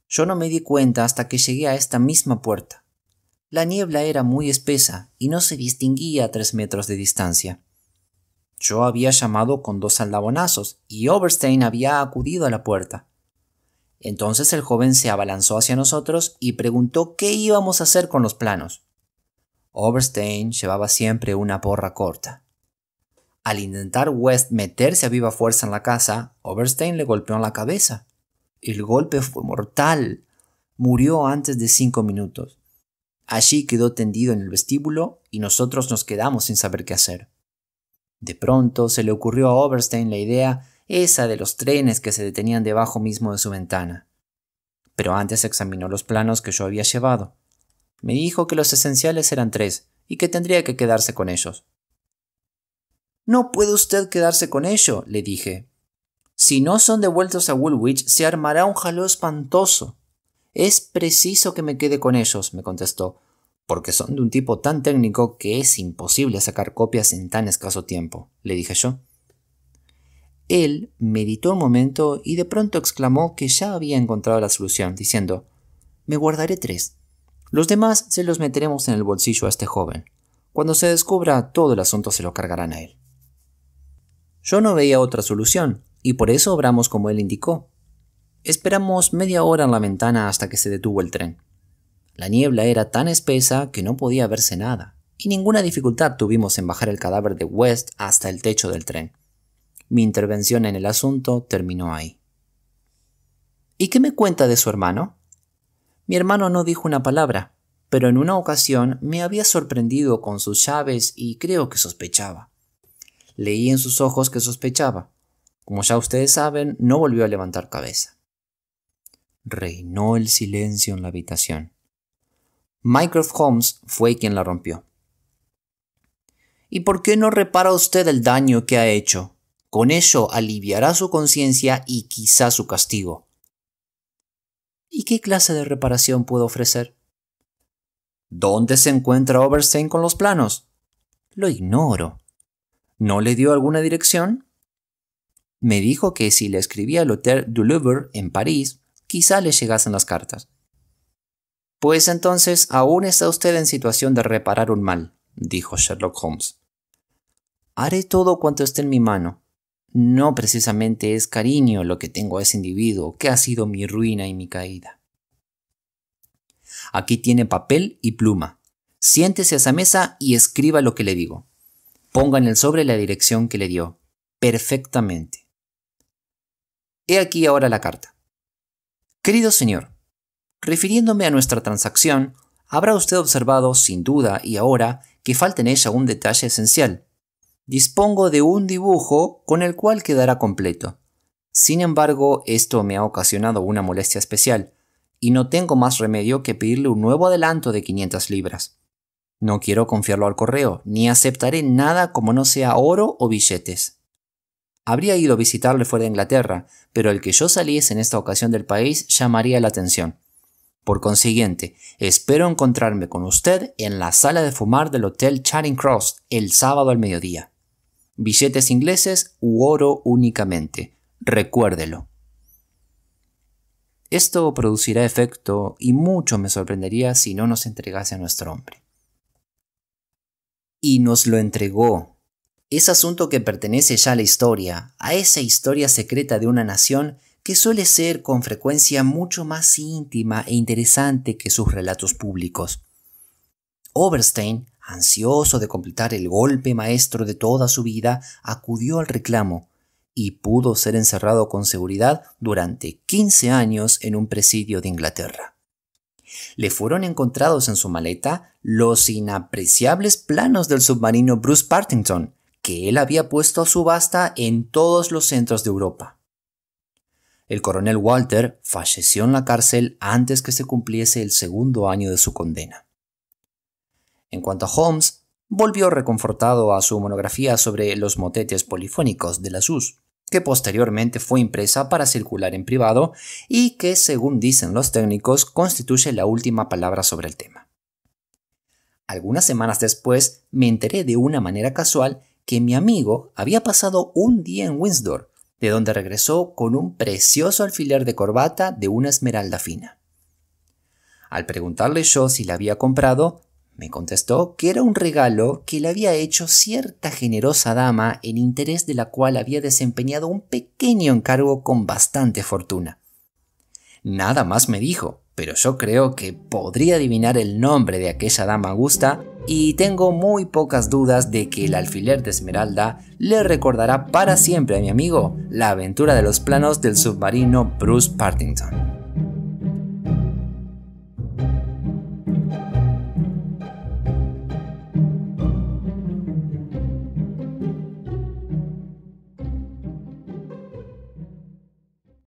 Yo no me di cuenta hasta que llegué a esta misma puerta. La niebla era muy espesa y no se distinguía a 3 metros de distancia. Yo había llamado con 2 aldabonazos y Oberstein había acudido a la puerta. Entonces el joven se abalanzó hacia nosotros y preguntó qué íbamos a hacer con los planos. Oberstein llevaba siempre una porra corta. Al intentar West meterse a viva fuerza en la casa, Oberstein le golpeó en la cabeza. El golpe fue mortal. Murió antes de 5 minutos. Allí quedó tendido en el vestíbulo y nosotros nos quedamos sin saber qué hacer. De pronto se le ocurrió a Oberstein la idea esa de los trenes que se detenían debajo mismo de su ventana. Pero antes examinó los planos que yo había llevado. Me dijo que los esenciales eran 3 y que tendría que quedarse con ellos. «No puede usted quedarse con ello», le dije. «Si no son devueltos a Woolwich, se armará un jaleo espantoso». «Es preciso que me quede con ellos», me contestó, «porque son de un tipo tan técnico que es imposible sacar copias en tan escaso tiempo», le dije yo. Él meditó un momento y de pronto exclamó que ya había encontrado la solución, diciendo: «Me guardaré 3. Los demás se los meteremos en el bolsillo a este joven. Cuando se descubra, todo el asunto se lo cargarán a él». Yo no veía otra solución, y por eso obramos como él indicó. Esperamos media hora en la ventana hasta que se detuvo el tren. La niebla era tan espesa que no podía verse nada, y ninguna dificultad tuvimos en bajar el cadáver de West hasta el techo del tren. Mi intervención en el asunto terminó ahí. ¿Y qué me cuenta de su hermano? Mi hermano no dijo una palabra, pero en una ocasión me había sorprendido con sus llaves y creo que sospechaba. Leí en sus ojos que sospechaba. Como ya ustedes saben, no volvió a levantar cabeza. Reinó el silencio en la habitación. Mycroft Holmes fue quien la rompió. «¿Y por qué no repara usted el daño que ha hecho? Con ello aliviará su conciencia y quizá su castigo. ¿Y qué clase de reparación puedo ofrecer? ¿Dónde se encuentra Oberstein con los planos? Lo ignoro. ¿No le dio alguna dirección? Me dijo que si le escribía al Hotel du Louvre en París, quizá le llegasen las cartas. Pues entonces aún está usted en situación de reparar un mal, dijo Sherlock Holmes. Haré todo cuanto esté en mi mano. No precisamente es cariño lo que tengo a ese individuo, que ha sido mi ruina y mi caída. Aquí tiene papel y pluma. Siéntese a esa mesa y escriba lo que le digo. Ponga en el sobre la dirección que le dio. Perfectamente. He aquí ahora la carta. Querido señor, refiriéndome a nuestra transacción, habrá usted observado, sin duda y ahora, que falta en ella un detalle esencial. Dispongo de un dibujo con el cual quedará completo. Sin embargo, esto me ha ocasionado una molestia especial, y no tengo más remedio que pedirle un nuevo adelanto de 500 libras. No quiero confiarlo al correo, ni aceptaré nada como no sea oro o billetes. Habría ido a visitarle fuera de Inglaterra, pero el que yo saliese en esta ocasión del país llamaría la atención. Por consiguiente, espero encontrarme con usted en la sala de fumar del Hotel Charing Cross el sábado al mediodía. Billetes ingleses u oro únicamente. Recuérdelo. Esto producirá efecto y mucho me sorprendería si no nos entregase a nuestro hombre. Y nos lo entregó. Es asunto que pertenece ya a la historia, a esa historia secreta de una nación que suele ser con frecuencia mucho más íntima e interesante que sus relatos públicos. Oberstein, ansioso de completar el golpe maestro de toda su vida, acudió al reclamo y pudo ser encerrado con seguridad durante 15 años en un presidio de Inglaterra. Le fueron encontrados en su maleta los inapreciables planos del submarino Bruce Partington, que él había puesto a subasta en todos los centros de Europa. El coronel Walter falleció en la cárcel antes que se cumpliese el segundo año de su condena. En cuanto a Holmes, volvió reconfortado a su monografía sobre los motetes polifónicos de la SUS, que posteriormente fue impresa para circular en privado y que, según dicen los técnicos, constituye la última palabra sobre el tema. Algunas semanas después me enteré de una manera casual que mi amigo había pasado un día en Windsor, de donde regresó con un precioso alfiler de corbata de una esmeralda fina. Al preguntarle yo si la había comprado, me contestó que era un regalo que le había hecho cierta generosa dama en interés de la cual había desempeñado un pequeño encargo con bastante fortuna. Nada más me dijo, pero yo creo que podría adivinar el nombre de aquella dama augusta y tengo muy pocas dudas de que el alfiler de esmeralda le recordará para siempre a mi amigo la aventura de los planos del submarino Bruce Partington.